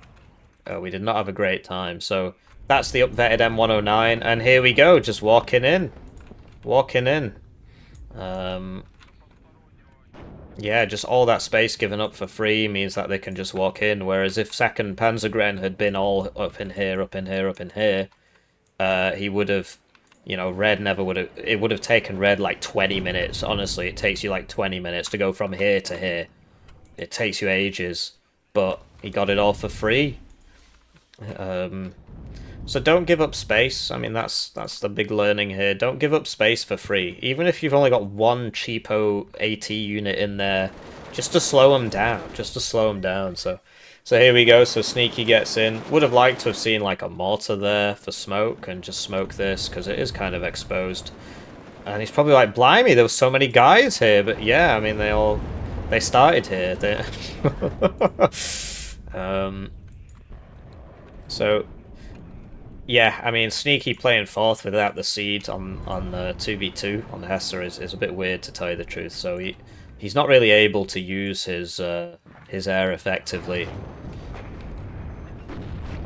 A: We did not have a great time. So that's the upvetted M109, and here we go, just walking in. Walking in. Yeah, just all that space given up for free means that they can just walk in, whereas if 2nd Panzergren had been all up in here, up in here, up in here, he would have, you know, Red never would have, it would have taken Red like 20 minutes, honestly, it takes you like 20 minutes to go from here to here. It takes you ages, but he got it all for free. So don't give up space. I mean, that's the big learning here. Don't give up space for free. Even if you've only got one cheapo AT unit in there, just to slow them down. Just to slow them down. So here we go. So Sneaky gets in. Would have liked to have seen like a mortar there for smoke and just smoke this, because it is kind of exposed. And he's probably like, blimey, there were so many guys here. But yeah, I mean, they started here. So yeah, I mean, Sneaky playing fourth without the seed on 2v2 on Hesse is a bit weird, to tell you the truth. So he's not really able to use his air effectively.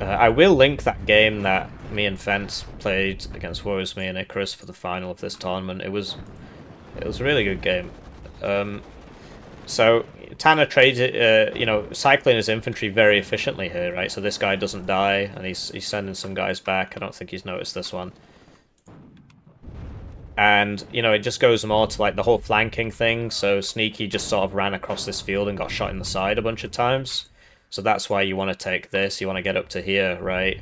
A: I will link that game that me and Fence played against Woes Me and Icarus for the final of this tournament. It was a really good game. So Tanner trades it, you know, cycling his infantry very efficiently here, right? So this guy doesn't die, and he's sending some guys back. I don't think he's noticed this one. And, you know, it just goes more to, like, the whole flanking thing. So Sneaky just sort of ran across this field and got shot in the side a bunch of times. So that's why you want to take this. You want to get up to here, right?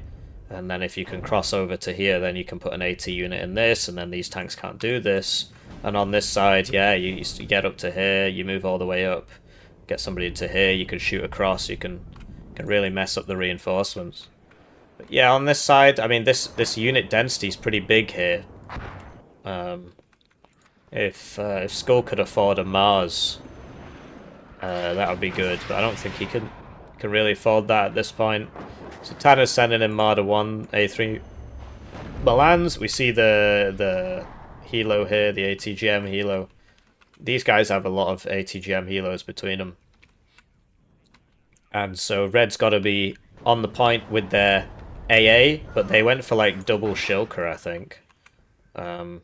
A: And then if you can cross over to here, then you can put an AT unit in this, and then these tanks can't do this. And on this side, yeah, you get up to here, you move all the way up, get somebody to here, you can shoot across, you can really mess up the reinforcements. But yeah, on this side, I mean, this unit density is pretty big here. If Skull could afford a Mars, that would be good, but I don't think he can really afford that at this point. So Tanner's sending in Marder 1, A3 Milans. We see the helo here, the ATGM helo. These guys have a lot of ATGM helos between them. And so Red's got to be on the point with their AA, but they went for like double Shilker, I think. I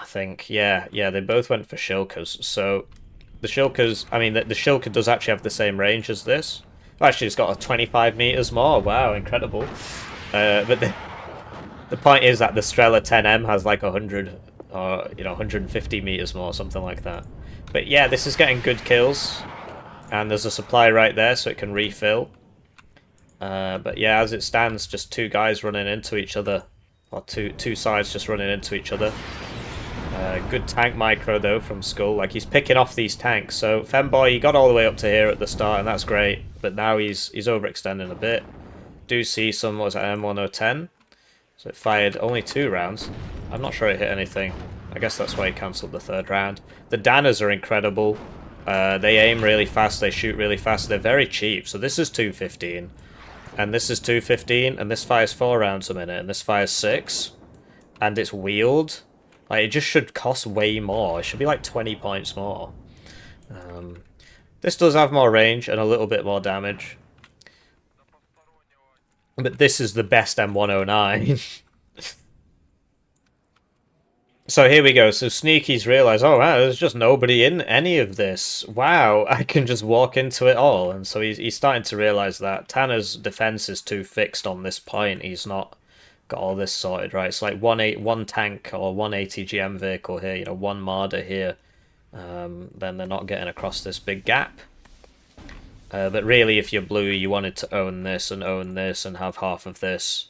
A: think, yeah, they both went for Shilkers. So the Shilkers, I mean, the Shilker does actually have the same range as this. Actually, it's got a 25 meters more. Wow, incredible. But the point is that the Strela 10M has like 100 or, you know, 150 meters more, something like that. But yeah, this is getting good kills. And there's a supply right there, so it can refill. But yeah, as it stands, just two guys running into each other. Or two sides just running into each other. Good tank micro, though, from Skull. Like, he's picking off these tanks. So, Femboy, he got all the way up to here at the start, and that's great. But now he's overextending a bit. Do see some, what was that, M1010? So it fired only 2 rounds. I'm not sure it hit anything. I guess that's why he cancelled the 3rd round. The Danners are incredible. They aim really fast, they shoot really fast. They're very cheap. So this is 215. And this is 215, and this fires 4 rounds a minute, and this fires 6. And it's wheeled. Like, it just should cost way more. It should be like 20 points more. This does have more range and a little bit more damage. But this is the best M109. So here we go. So Sneaky's realised, oh wow, there's just nobody in any of this. Wow, I can just walk into it all. And so he's starting to realise that Tanner's defence is too fixed on this point. He's not got all this sorted, right? It's like one tank or one ATGM vehicle here, you know, one Marder here. Then they're not getting across this big gap. But really, if you're blue, you wanted to own this and have half of this.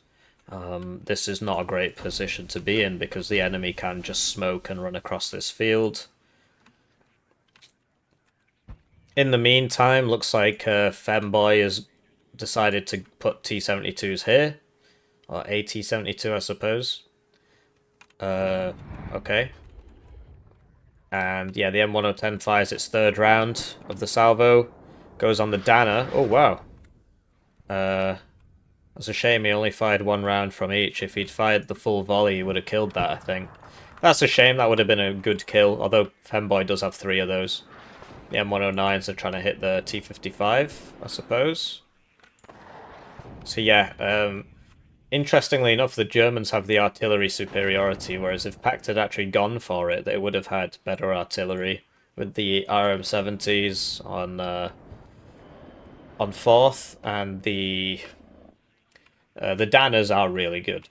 A: This is not a great position to be in because the enemy can just smoke and run across this field. In the meantime, looks like Femboy has decided to put T-72s here. Or AT-72, I suppose. Okay. And yeah, the M110 fires its 3rd round of the salvo. Goes on the Danner. Oh, wow. It's a shame he only fired 1 round from each. If he'd fired the full volley, he would have killed that, I think. That's a shame. That would have been a good kill. Although Femboy does have 3 of those. The M109s are trying to hit the T55, I suppose. So yeah, interestingly enough, the Germans have the artillery superiority, whereas if PACT had actually gone for it, they would have had better artillery with the RM70s on 4th, and the Danners are really good.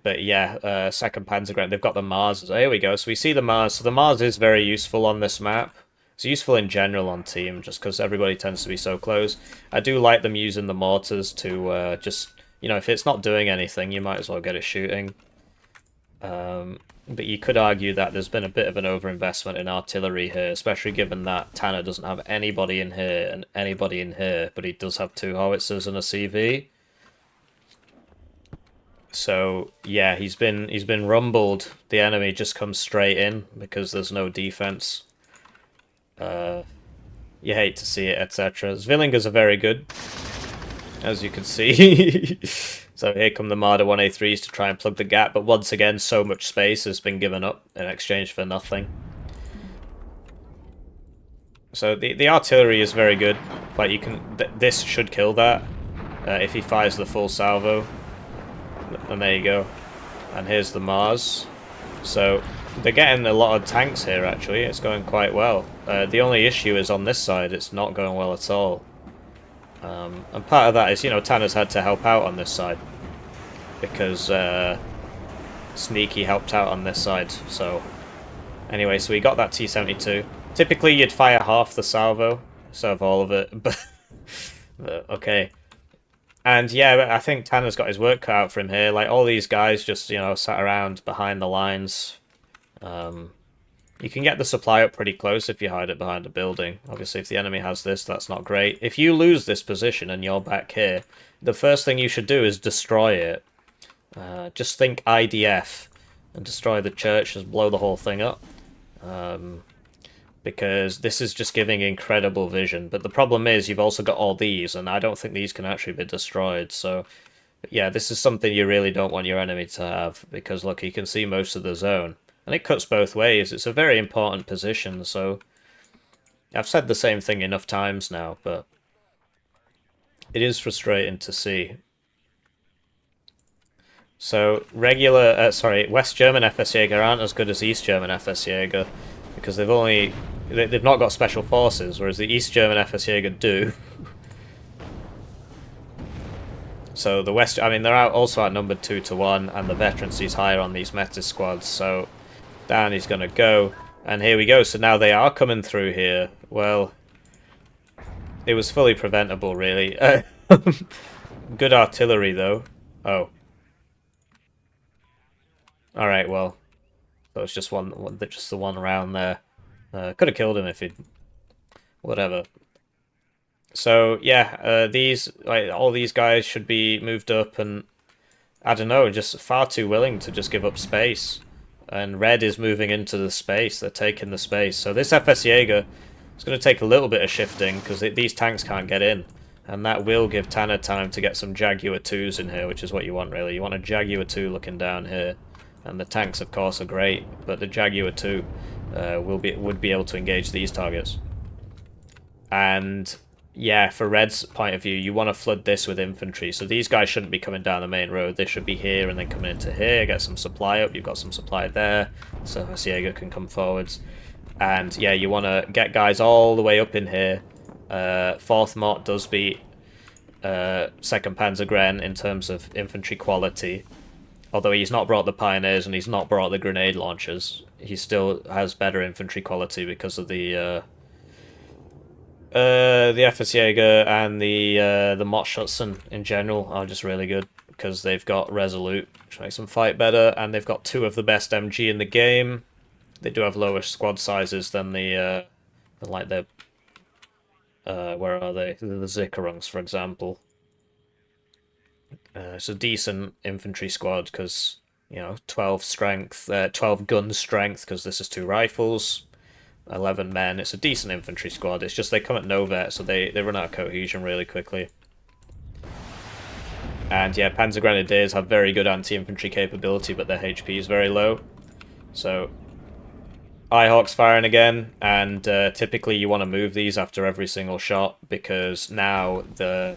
A: But yeah, 2nd Panzergrenadier, they've got the Mars. Here we go. So we see the Mars. So the Mars is very useful on this map. It's useful in general on team, just because everybody tends to be so close. I do like them using the mortars to just, you know, if it's not doing anything, you might as well get it shooting. But you could argue that there's been a bit of an overinvestment in artillery here, especially given that Tanner doesn't have anybody in here and anybody in here, but he does have 2 howitzers and a CV. So yeah, he's been rumbled. The enemy just comes straight in because there's no defense. You hate to see it, etc. Zvillingers are very good, as you can see. So here come the Marder 1A3s to try and plug the gap, but once again, so much space has been given up in exchange for nothing. So the artillery is very good. Like you can, this should kill that if he fires the full salvo. And there you go. And here's the Mars. So they're getting a lot of tanks here. Actually, it's going quite well. The only issue is on this side, it's not going well at all. And part of that is, you know, Tanner's had to help out on this side because Sneaky helped out on this side. So anyway, so we got that T-72. Typically, you'd fire half the salvo instead of all of it, but okay. And yeah, I think Tanner's got his work cut out for him here. Like, all these guys just, you know, sat around behind the lines. You can get the supply up pretty close if you hide it behind a building. Obviously, if the enemy has this, that's not great. If you lose this position and you're back here, the first thing you should do is destroy it. Just think IDF and destroy the church, just blow the whole thing up. Because this is just giving incredible vision. But the problem is you've also got all these, and I don't think these can actually be destroyed. So, yeah, this is something you really don't want your enemy to have, because, look, you can see most of the zone. And it cuts both ways. It's a very important position, so I've said the same thing enough times now, but it is frustrating to see. So, West German FS aren't as good as East German FS because they've not got special forces, whereas the East German FS do. So the West, I mean, they're also outnumbered 2-1, and the veterancy's higher on these meta squads. So down he's going to go, and here we go. So now they are coming through here. Well, it was fully preventable, really. Good artillery, though. Oh. All right. Well, that was just the one round there. Could have killed him if he'd... whatever. So, yeah, all these guys should be moved up, and I don't know, just far too willing to just give up space. And Red is moving into the space, they're taking the space. So this FS Jaeger is going to take a little bit of shifting, because these tanks can't get in. And that will give Tanner time to get some Jaguar 2s in here, which is what you want, really. You want a Jaguar 2 looking down here. And the tanks, of course, are great, but the Jaguar 2 would be able to engage these targets. And yeah, for Red's point of view, you want to flood this with infantry. So these guys shouldn't be coming down the main road. They should be here and then coming into here, get some supply up. You've got some supply there, so Hesse can come forwards. And yeah, you want to get guys all the way up in here. 4th Mort does beat 2nd Panzergren in terms of infantry quality. Although he's not brought the Pioneers and he's not brought the grenade launchers, he still has better infantry quality because of the FS Jaeger and the Mottschutzen in general are just really good because they've got Resolute, which makes them fight better, and they've got 2 of the best MG in the game. They do have lower squad sizes than where are they? The Zickerungs, for example. It's a decent infantry squad because, you know, 12 strength, 12 gun strength because this is 2 rifles, 11 men. It's a decent infantry squad. It's just they come at no vet, so they run out of cohesion really quickly. And yeah, Panzer Grenadiers have very good anti-infantry capability, but their HP is very low. So Ihawk's firing again, and typically you want to move these after every single shot because now the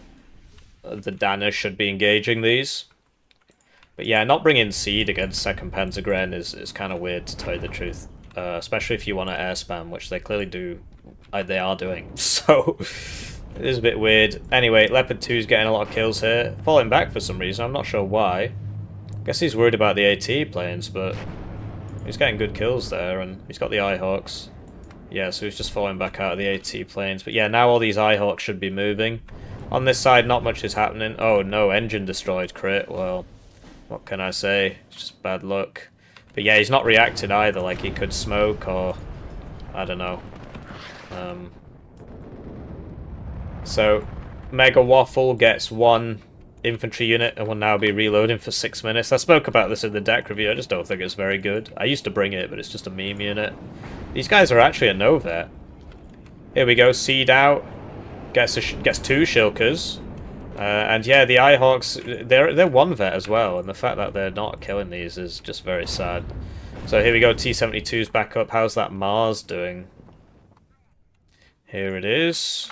A: Danish should be engaging these. But yeah, not bringing Seed against 2nd Panzergren is kind of weird, to tell you the truth. Especially if you want to air spam, which they clearly do. They are doing. So, it is a bit weird. Anyway, Leopard 2's getting a lot of kills here. Falling back for some reason, I'm not sure why. Guess he's worried about the AT planes, but he's getting good kills there, and he's got the Ihawks. Yeah, so he's just falling back out of the AT planes. But yeah, now all these Ihawks should be moving. On this side, not much is happening. Oh no, engine destroyed crit. Well, what can I say? It's just bad luck. But yeah, he's not reacting either. Like, he could smoke or... I don't know. So, Mega Waffle gets 1 infantry unit and will now be reloading for 6 minutes. I spoke about this in the deck review. I just don't think it's very good. I used to bring it, but it's just a meme unit. These guys are actually a no vet. Here we go. Seed out. Gets 2 shilkers. And yeah, the Eyehawks, they're 1 vet as well. And the fact that they're not killing these is just very sad. So here we go. T-72's back up. How's that Mars doing? Here it is.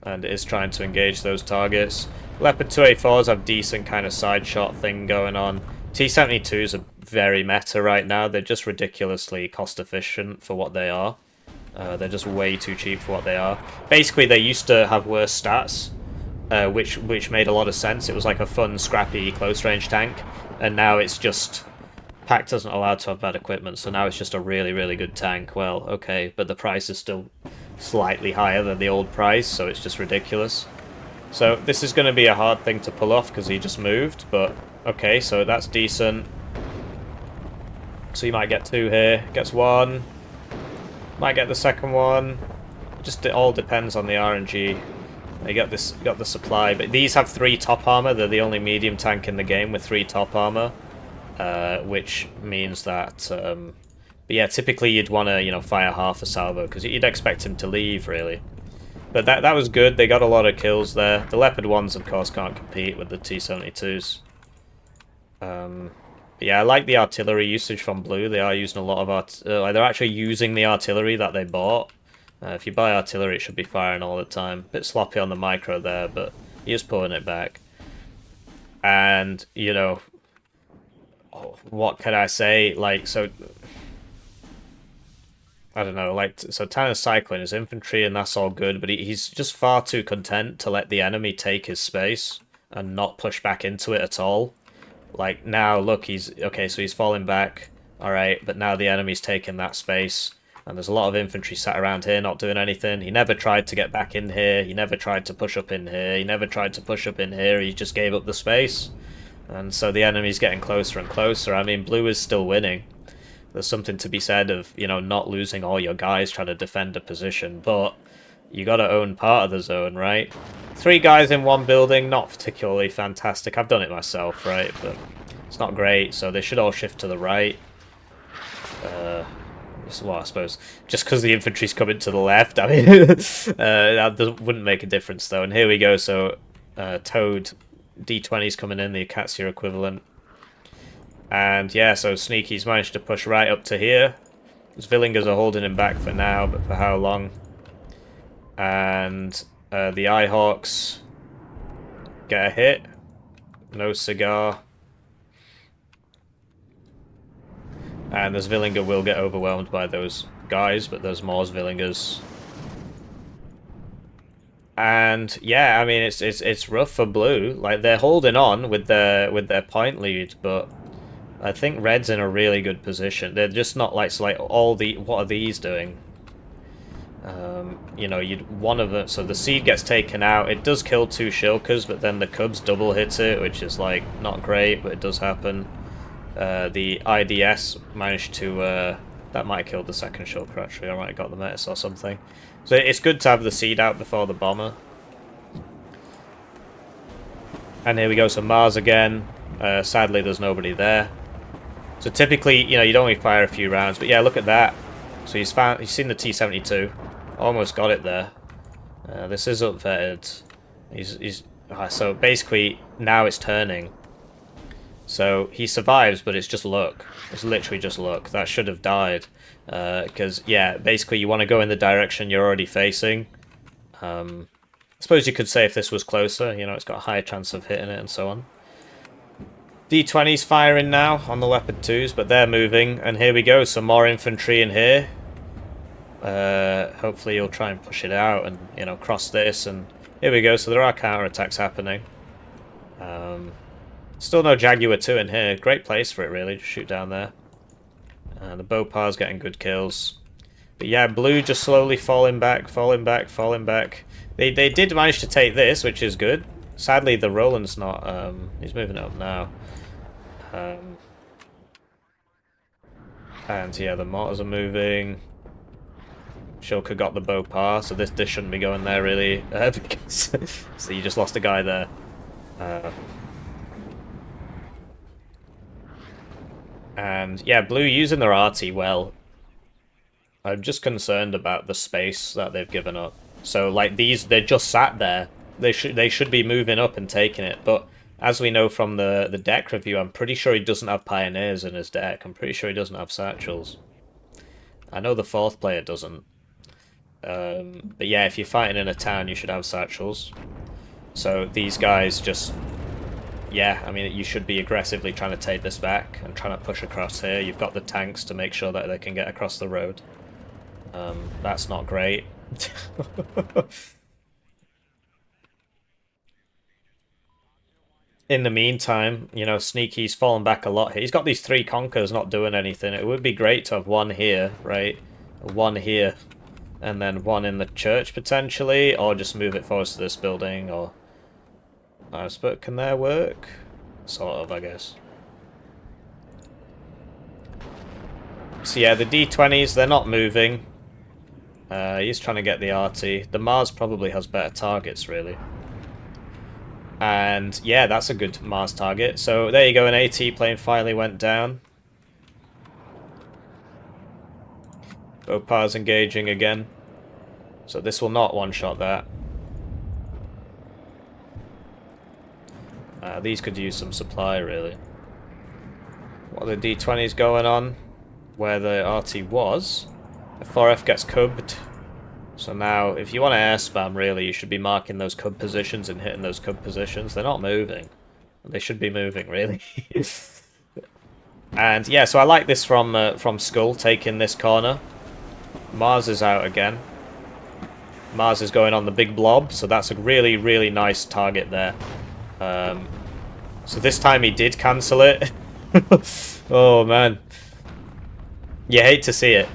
A: And it is trying to engage those targets. Leopard 2A4s have decent kind of side shot thing going on. T-72s are very meta right now. They're just ridiculously cost efficient for what they are. They're just way too cheap for what they are. Basically, they used to have worse stats, which made a lot of sense. It was like a fun, scrappy, close-range tank. And now it's just... PACT doesn't allow to have bad equipment, so now it's just a really, really good tank. Well, okay, but the price is still slightly higher than the old price, so it's just ridiculous. So this is going to be a hard thing to pull off because he just moved, but okay, so that's decent. So you might get 2 here, gets 1, might get the second one. Just it all depends on the RNG. You got the supply, but these have 3 top armor. They're the only medium tank in the game with 3 top armor, which means that. But yeah, typically you'd want to, you know, fire half a salvo because you'd expect him to leave, really. But that was good. They got a lot of kills there. The Leopard 1s, of course, can't compete with the T-72s. Yeah, I like the artillery usage from Blue. They are using a lot of they're actually using the artillery that they bought. If you buy artillery, it should be firing all the time. Bit sloppy on the micro there, but he is pulling it back. And, you know, what can I say? Like, so... I don't know, like, so Tanner's cycling his infantry and that's all good, but he's just far too content to let the enemy take his space and not push back into it at all. Like, now, look, okay, so he's falling back, alright, but now the enemy's taking that space, and there's a lot of infantry sat around here not doing anything. He never tried to get back in here, he never tried to push up in here, he never tried to push up in here, he just gave up the space. And so the enemy's getting closer and closer. I mean, Blue is still winning. There's something to be said of, you know, not losing all your guys trying to defend a position, but you got to own part of the zone, right? 3 guys in 1 building, not particularly fantastic. I've done it myself, right? But it's not great, so they should all shift to the right. Well, I suppose just because the infantry's coming to the left, I mean, that wouldn't make a difference, though. And here we go, so Toad D20's coming in, the Acacia equivalent. And yeah, so Sneaky's managed to push right up to here. His Villingers are holding him back for now, but for how long? And the Eyehawks get a hit. No cigar. And this Villinger will get overwhelmed by those guys, but there's more Villingers. And yeah, I mean it's rough for Blue. Like, they're holding on with their point lead, but I think Red's in a really good position. They're just not like, so like what are these doing? You know, one of them, so the seed gets taken out. It does kill 2 shilkers, but then the Cubs double hit it, which is like not great, but it does happen. The IDS managed to that might have killed the second shilker actually. I might have got the Metis or something. So it's good to have the seed out before the bomber. And here we go, so Mars again. Sadly, there's nobody there. So typically, you know, you'd only fire a few rounds, but yeah, look at that. So he's seen the T-72, almost got it there. This is upvetted. So basically now it's turning. So he survives, but it's just luck. It's literally just luck. That should have died, because yeah, basically you want to go in the direction you're already facing. I suppose you could say if this was closer, you know, it's got a higher chance of hitting it and so on. D20's firing now on the Leopard 2s, but they're moving, and here we go, some more infantry in here. Hopefully you'll try and push it out and, you know, cross this, and here we go, so there are counter-attacks happening. Still no Jaguar 2 in here, great place for it really, just shoot down there. The Bopar's getting good kills. But yeah, Blue just slowly falling back, falling back, falling back. They did manage to take this, which is good. Sadly, the Roland's not, he's moving up now. And yeah, the mortars are moving. Shulker got the Bopar, so this shouldn't be going there really. So you just lost a guy there. Uh, and yeah, blue using their arty well. I'm just concerned about the space that they've given up. So like these, they're just sat there. They should be moving up and taking it. But as we know from the deck review, I'm pretty sure he doesn't have pioneers in his deck. I'm pretty sure he doesn't have satchels. I know the fourth player doesn't. But yeah, if you're fighting in a town, you should have satchels. So these guys just, yeah, I mean, you should be aggressively trying to take this back and trying to push across here. You've got the tanks to make sure that they can get across the road. That's not great. In the meantime, you know, Sneaky's fallen back a lot here. He's got these 3 Conkers not doing anything. It would be great to have one here, right? One here, and then one in the church, potentially, or just move it forward to this building, or... but can that work? Sort of, I guess. So yeah, the D20s, they're not moving. He's trying to get the RT. The Mars probably has better targets, really. And yeah, that's a good Mars target. So there you go, an AT plane finally went down. Bopar's engaging again. So this will not one-shot that. These could use some supply, really. What are the D20s going on? Where the RT was. The 4F gets cubbed. So now, if you want to air spam, really, you should be marking those cub positions and hitting those cub positions. They're not moving. They should be moving, really. And yeah, so I like this from Skull, taking this corner. Mars is out again. Mars is going on the big blob, so that's a really, really nice target there. So this time he did cancel it. Oh, man. You hate to see it.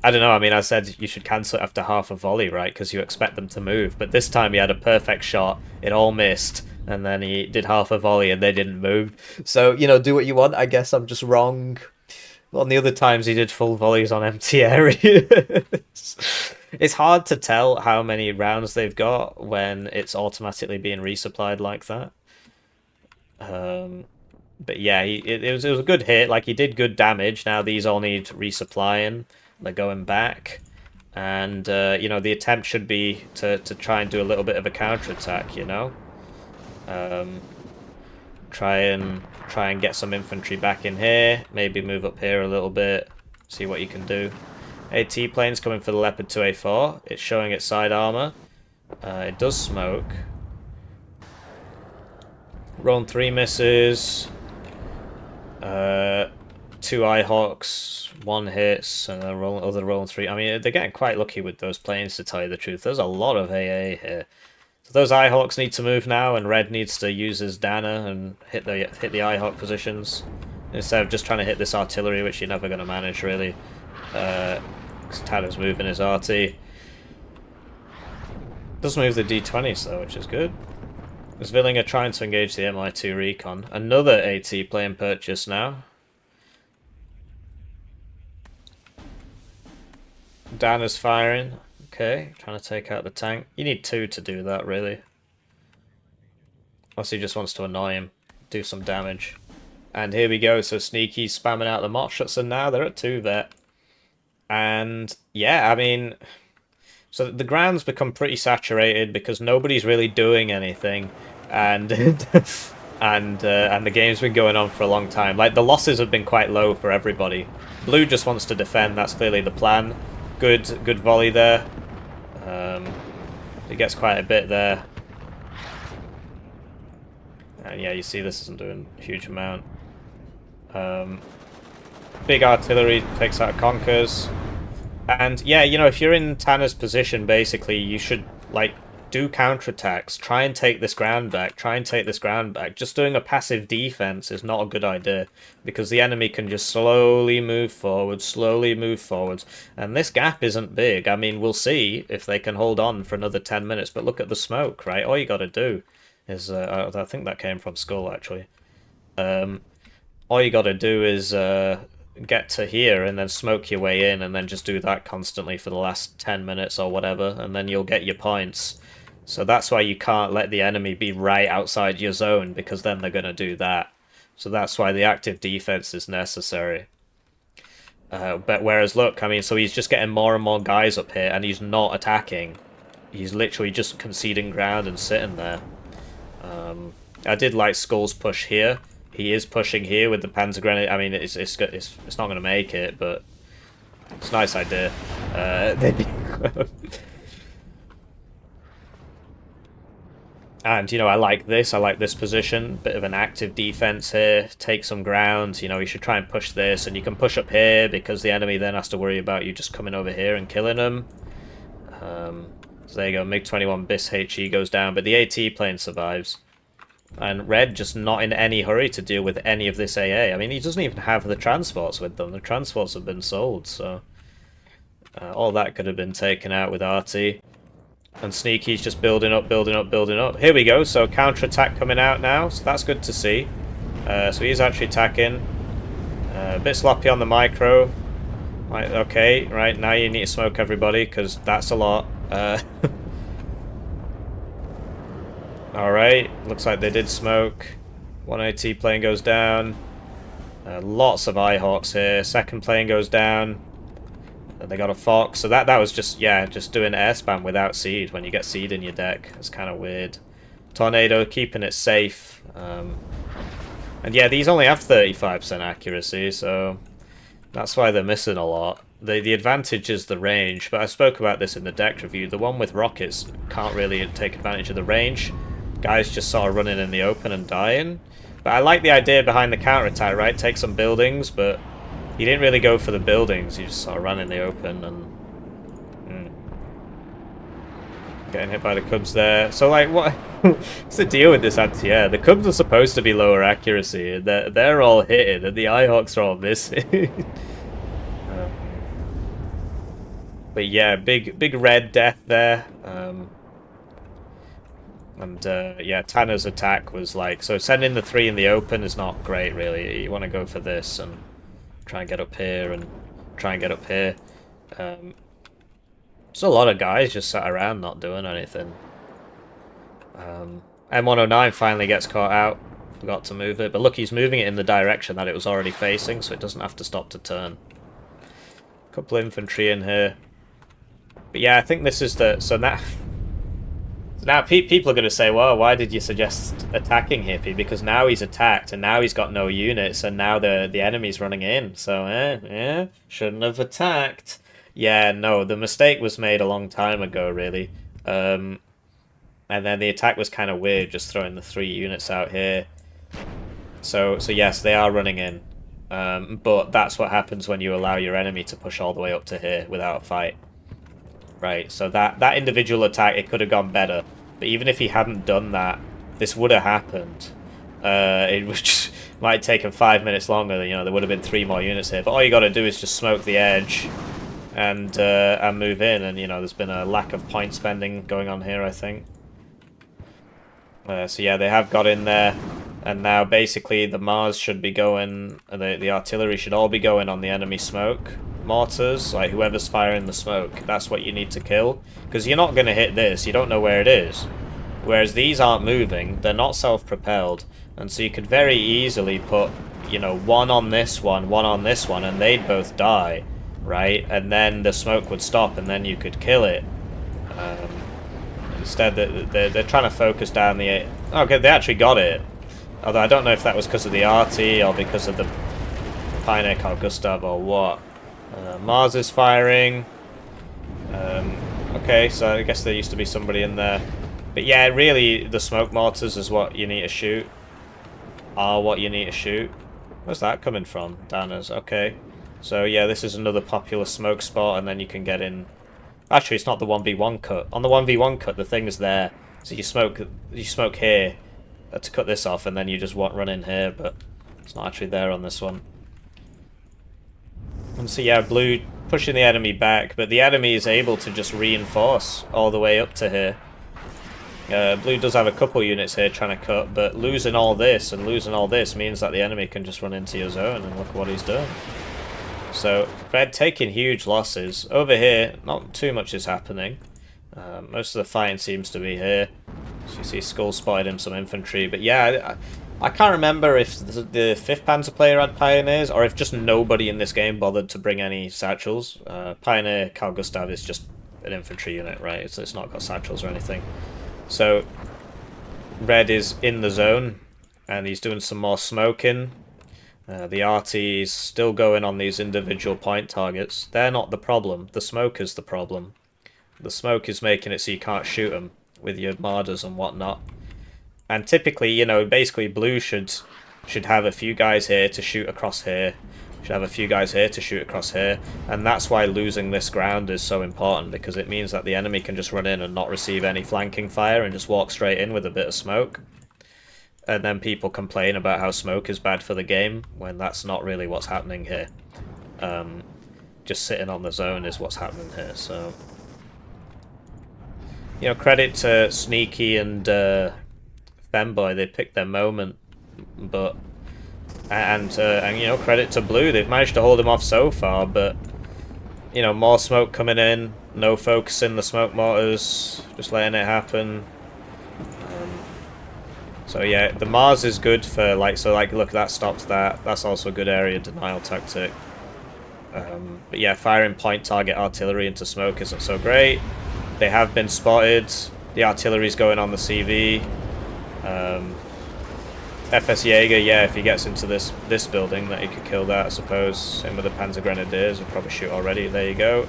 A: I don't know, I mean, I said you should cancel it after half a volley, right? Because you expect them to move. But this time he had a perfect shot. It all missed. And then he did half a volley and they didn't move. So, you know, do what you want. I guess I'm just wrong. On the other times he did full volleys on empty areas. It's hard to tell how many rounds they've got when it's automatically being resupplied like that. But yeah, it was a good hit. Like, he did good damage. Now these all need resupplying. They're going back. And, you know, the attempt should be to try and do a little bit of a counterattack, you know? Try and get some infantry back in here. Maybe move up here a little bit. See what you can do. AT plane's coming for the Leopard 2A4. It's showing its side armor. It does smoke. Roan 3 misses. 2 Eyehawks, 1 hits, and other Roan 3. I mean, they're getting quite lucky with those planes, to tell you the truth. There's a lot of AA here. So those Eyehawks need to move now, and Red needs to use his Danner and hit the Eyehawk positions instead of just trying to hit this artillery, which you're never going to manage, really. Because Tanner's moving his RT. Does move the D20s, though, which is good. Zvillinger trying to engage the MI2 Recon. Another AT plane purchase now. Danner's firing. Okay, trying to take out the tank. You need 2 to do that, really. Unless he just wants to annoy him. Do some damage. And here we go, so Sneaky's spamming out the mort shots, and now they're at 2 vet. And, yeah, I mean... So the ground's become pretty saturated because nobody's really doing anything. And... and the game's been going on for a long time. Like, the losses have been quite low for everybody. Blue just wants to defend, that's clearly the plan. Good volley there. He gets quite a bit there. And yeah, you see this isn't doing a huge amount. Big artillery takes out Conkers. And yeah, you know, if you're in Tanner's position, basically, you should, like, do counterattacks. Try and take this ground back. Try and take this ground back. Just doing a passive defense is not a good idea, because the enemy can just slowly move forward, and this gap isn't big. I mean, we'll see if they can hold on for another 10 minutes, but look at the smoke, right? All you got to do is, I think that came from Skull, actually. All you got to do is get to here and then smoke your way in, and then just do that constantly for the last 10 minutes or whatever, and then you'll get your points. So that's why you can't let the enemy be right outside your zone, because then they're going to do that. So that's why the active defense is necessary. But whereas, look, I mean, so he's just getting more and more guys up here, and he's not attacking. He's literally just conceding ground and sitting there. I did like Skull's push here. He is pushing here with the Panzer Grenade. I mean, it's not going to make it, but it's a nice idea. And, you know, I like this position. Bit of an active defense here. Take some ground. You know, you should try and push this. And you can push up here because the enemy then has to worry about you just coming over here and killing them. So there you go. MiG-21 BIS HE goes down. But the AT plane survives. And Red just not in any hurry to deal with any of this AA. I mean, he doesn't even have the transports with them. The transports have been sold, so... all that could have been taken out with RT. And Sneaky's just building up, building up, building up. Here we go, so counter-attack coming out now, so that's good to see. So he's actually attacking. A bit sloppy on the micro. Right, okay, right, now you need to smoke everybody, because that's a lot. Alright, looks like they did smoke. 1AT plane goes down. Lots of Eyehawks here. Second plane goes down. They got a Fox, so that was just, yeah, just doing air spam without seed when you get seed in your deck. It's kind of weird. Tornado keeping it safe. And yeah, these only have 35% accuracy, so that's why they're missing a lot. The advantage is the range, but I spoke about this in the deck review. The one with rockets can't really take advantage of the range. Guys just sort of running in the open and dying. But I like the idea behind the counterattack, right? Take some buildings, but he didn't really go for the buildings. He just sort of ran in the open and... Getting hit by the Cubs there. So, like, what... what's the deal with this anti-air? The Cubs are supposed to be lower accuracy, and they're all hitting, and the Eyehawks are all missing. But yeah, big red death there. Yeah, Tanner's attack was like... So sending the 3 in the open is not great, really. You want to go for this and try and get up here and try and get up here. There's a lot of guys just sat around not doing anything. M109 finally gets caught out. Forgot to move it. But look, he's moving it in the direction that it was already facing, so it doesn't have to stop to turn. Couple of infantry in here. But yeah, I think this is the... So now people are going to say, well, why did you suggest attacking Hippie? Because now he's attacked, and now he's got no units, and now the enemy's running in. So, yeah, shouldn't have attacked. Yeah, no, the mistake was made a long time ago, really. And then the attack was kind of weird, just throwing the 3 units out here. So yes, they are running in. But that's what happens when you allow your enemy to push all the way up to here without a fight. Right, so that individual attack, it could have gone better. But even if he hadn't done that, this would have happened. It would just, might take him 5 minutes longer. You know, there would have been 3 more units here. But all you got to do is just smoke the edge and move in. And, you know, there's been a lack of point spending going on here, I think. So yeah, they have got in there. And now basically the Mars should be going, the artillery should all be going on the enemy smoke. Mortars, like whoever's firing the smoke, that's what you need to kill. Because you're not going to hit this, you don't know where it is. Whereas these aren't moving, they're not self-propelled. And so you could very easily put, you know, one on this one on this one, and they'd both die, right? And then the smoke would stop, and then you could kill it. Instead, they're trying to focus down the... Okay, they actually got it. Although I don't know if that was because of the RT, or because of the Pioneer Carl Gustav, or what. Mars is firing. Okay, so I guess there used to be somebody in there. But yeah, really, the smoke mortars is what you need to shoot. Are what you need to shoot. Where's that coming from? Danners, okay. So yeah, this is another popular smoke spot, and then you can get in... Actually, it's not the 1v1 cut. On the 1v1 cut, the thing is there. So you smoke here to cut this off, and then you just run in here, but it's not actually there on this one. And so yeah, blue pushing the enemy back, but the enemy is able to just reinforce all the way up to here. Blue does have a couple units here trying to cut, but losing all this and losing all this means that the enemy can just run into your zone, and look what he's doing. So red taking huge losses. Over here, not too much is happening. Most of the fighting seems to be here. So you see Skull spotted him some infantry, but yeah, I can't remember if the 5th Panzer player had Pioneers, or if just nobody in this game bothered to bring any satchels. Pioneer Carl Gustav is just an infantry unit, right? It's not got satchels or anything. So Red is in the zone, and he's doing some more smoking. The RT's still going on these individual point targets. They're not the problem. The smoke is the problem. The smoke is making it so you can't shoot them with your mortars and whatnot. And typically, you know, basically blue should have a few guys here to shoot across here. Should have a few guys here to shoot across here. And that's why losing this ground is so important, because it means that the enemy can just run in and not receive any flanking fire and just walk straight in with a bit of smoke. And then people complain about how smoke is bad for the game, when that's not really what's happening here. Just sitting on the zone is what's happening here, so... You know, credit to Sneaky and Femboy, they picked their moment, but... And you know, credit to Blue, they've managed to hold him off so far, but... You know, more smoke coming in, no focus in the smoke mortars, just letting it happen. So yeah, the Mars is good for, like, so like, look, that stops that. That's also a good area denial tactic. But yeah, firing point target artillery into smoke isn't so great. They have been spotted. The artillery's going on the CV. FS Jaeger, yeah, if he gets into this building, that he could kill that, I suppose. Same with the Panzer Grenadiers, will probably shoot already. There you go.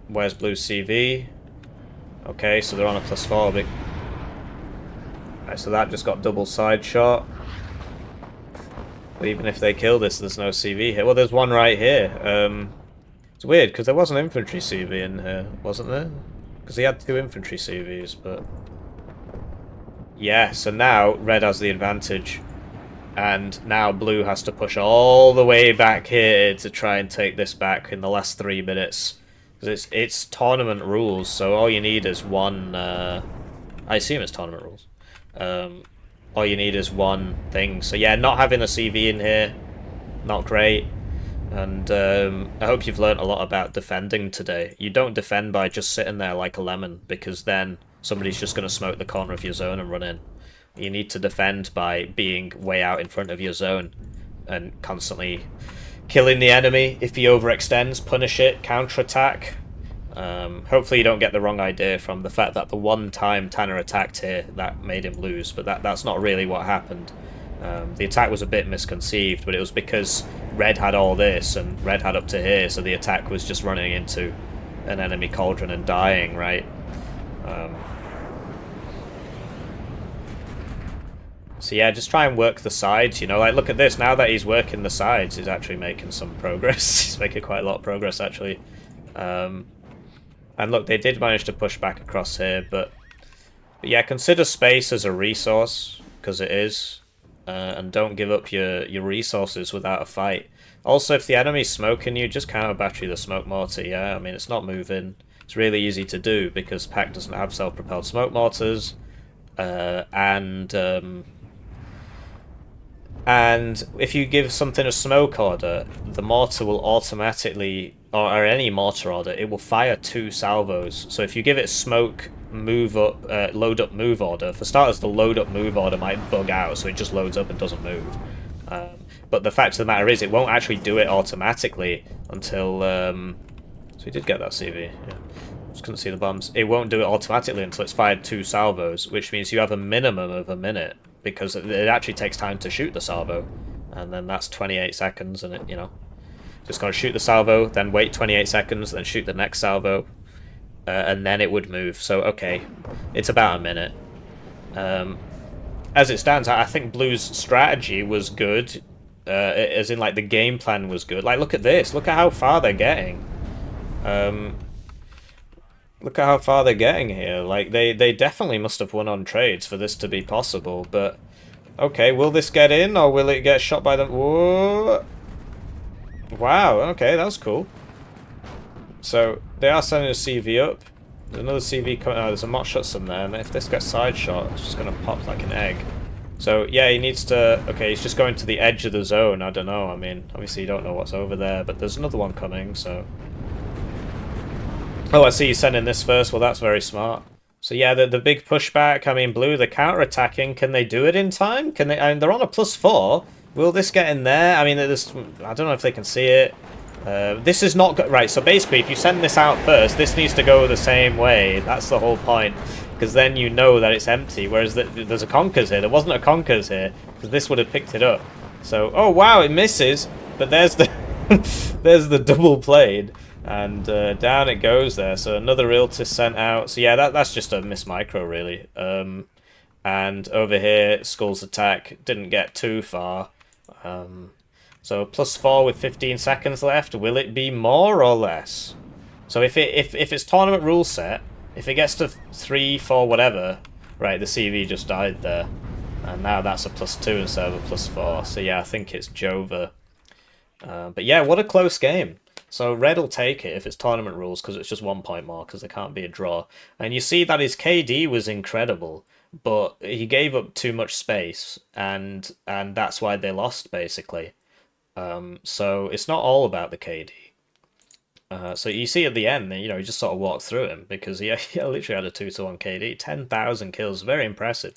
A: Where's Blue CV? Okay, so they're on a +4. Big. Right, so that just got double side shot. But even if they kill this, there's no CV here. Well, there's one right here. It's weird, because there was an infantry CV in here, wasn't there? Because he had 2 infantry CVs, but... Yeah, so now Red has the advantage. And now Blue has to push all the way back here to try and take this back in the last 3 minutes. Because it's tournament rules, so all you need is one... I assume it's tournament rules. All you need is one thing. So yeah, not having a CV in here, not great. And I hope you've learnt a lot about defending today. You don't defend by just sitting there like a lemon, because then somebody's just going to smoke the corner of your zone and run in. You need to defend by being way out in front of your zone and constantly killing the enemy. If he overextends, punish it, counterattack. Hopefully you don't get the wrong idea from the fact that the one time Tanner attacked here, that made him lose, but that's not really what happened. The attack was a bit misconceived, but it was because Red had all this, and Red had up to here, so the attack was just running into an enemy cauldron and dying, right? So yeah, just try and work the sides, you know, like look at this, now that he's working the sides, he's actually making some progress. He's making quite a lot of progress, actually. And look, they did manage to push back across here, but yeah, consider space as a resource, because it is. And don't give up your resources without a fight. Also, if the enemy's smoking you, just counter battery the smoke mortar, yeah? I mean, it's not moving. It's really easy to do, because PACT doesn't have self-propelled smoke mortars. And if you give something a smoke order, the mortar will automatically, or any mortar order, it will fire 2 salvos. So if you give it smoke, move up, load up, move order, for starters, the load up, move order might bug out, so it just loads up and doesn't move. But the fact of the matter is, it won't actually do it automatically until, so he did get that CV, yeah. Just couldn't see the bombs. It won't do it automatically until it's fired 2 salvos, which means you have a minimum of a minute, because it actually takes time to shoot the salvo, and then that's 28 seconds, and it, you know, just gotta shoot the salvo, then wait 28 seconds, then shoot the next salvo, and then it would move. So okay, it's about a minute. As it stands, I think Blue's strategy was good, as in like the game plan was good. Like look at this, look at how far they're getting. Look at how far they're getting here. Like, they definitely must have won on trades for this to be possible, but... Okay, will this get in, or will it get shot by them? Whoa! Wow, okay, that was cool. So, they are sending a CV up. There's another CV coming out. There's a Mott Schutzen there, and if this gets side shot, it's just going to pop like an egg. So, yeah, he needs to... Okay, he's just going to the edge of the zone. I don't know. I mean, obviously you don't know what's over there, but there's another one coming, so... Oh, I see you sending this first. Well, that's very smart. So yeah, the big pushback. I mean, blue, the counter-attacking. Can they do it in time? Can they? I mean, they're on a +4. Will this get in there? I mean, I don't know if they can see it. This is not right. So basically, if you send this out first, this needs to go the same way. That's the whole point, because then you know that it's empty. Whereas there's a Conkers here. There wasn't a Conkers here, because this would have picked it up. So, oh wow, it misses. But there's the there's the double plane. And down it goes there. So another Iltis sent out. So yeah, that's just a miss micro, really. And over here, Skull's attack didn't get too far. So +4 with 15 seconds left. Will it be more or less? So if it's tournament rule set, if it gets to 3, 4, whatever, right, the CV just died there. And now that's a +2 instead of a +4. So yeah, I think it's Jova. But yeah, what a close game. So red will take it if it's tournament rules because it's just 1 point more because there can't be a draw. And you see that his KD was incredible, but he gave up too much space, and that's why they lost basically. So it's not all about the KD. So you see at the end, you know, he just sort of walked through him because he literally had a 2-1 KD, 10,000 kills, very impressive.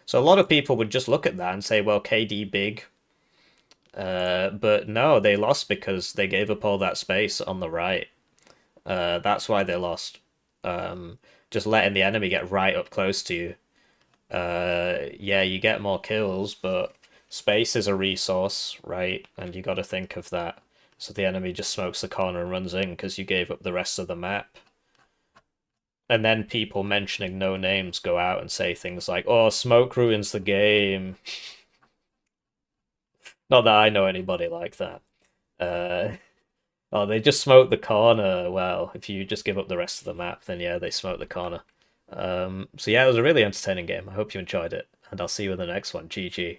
A: So a lot of people would just look at that and say, well, KD big. But no, they lost because they gave up all that space on the right. That's why they lost. Just letting the enemy get right up close to you. Yeah, you get more kills, but space is a resource, right? And you got to think of that. So the enemy just smokes the corner and runs in because you gave up the rest of the map. And then people mentioning no names go out and say things like, oh, smoke ruins the game. Not that I know anybody like that. Oh, they just smoked the corner. Well, if you just give up the rest of the map, then yeah, they smoked the corner. So yeah, it was a really entertaining game. I hope you enjoyed it, and I'll see you in the next one. GG.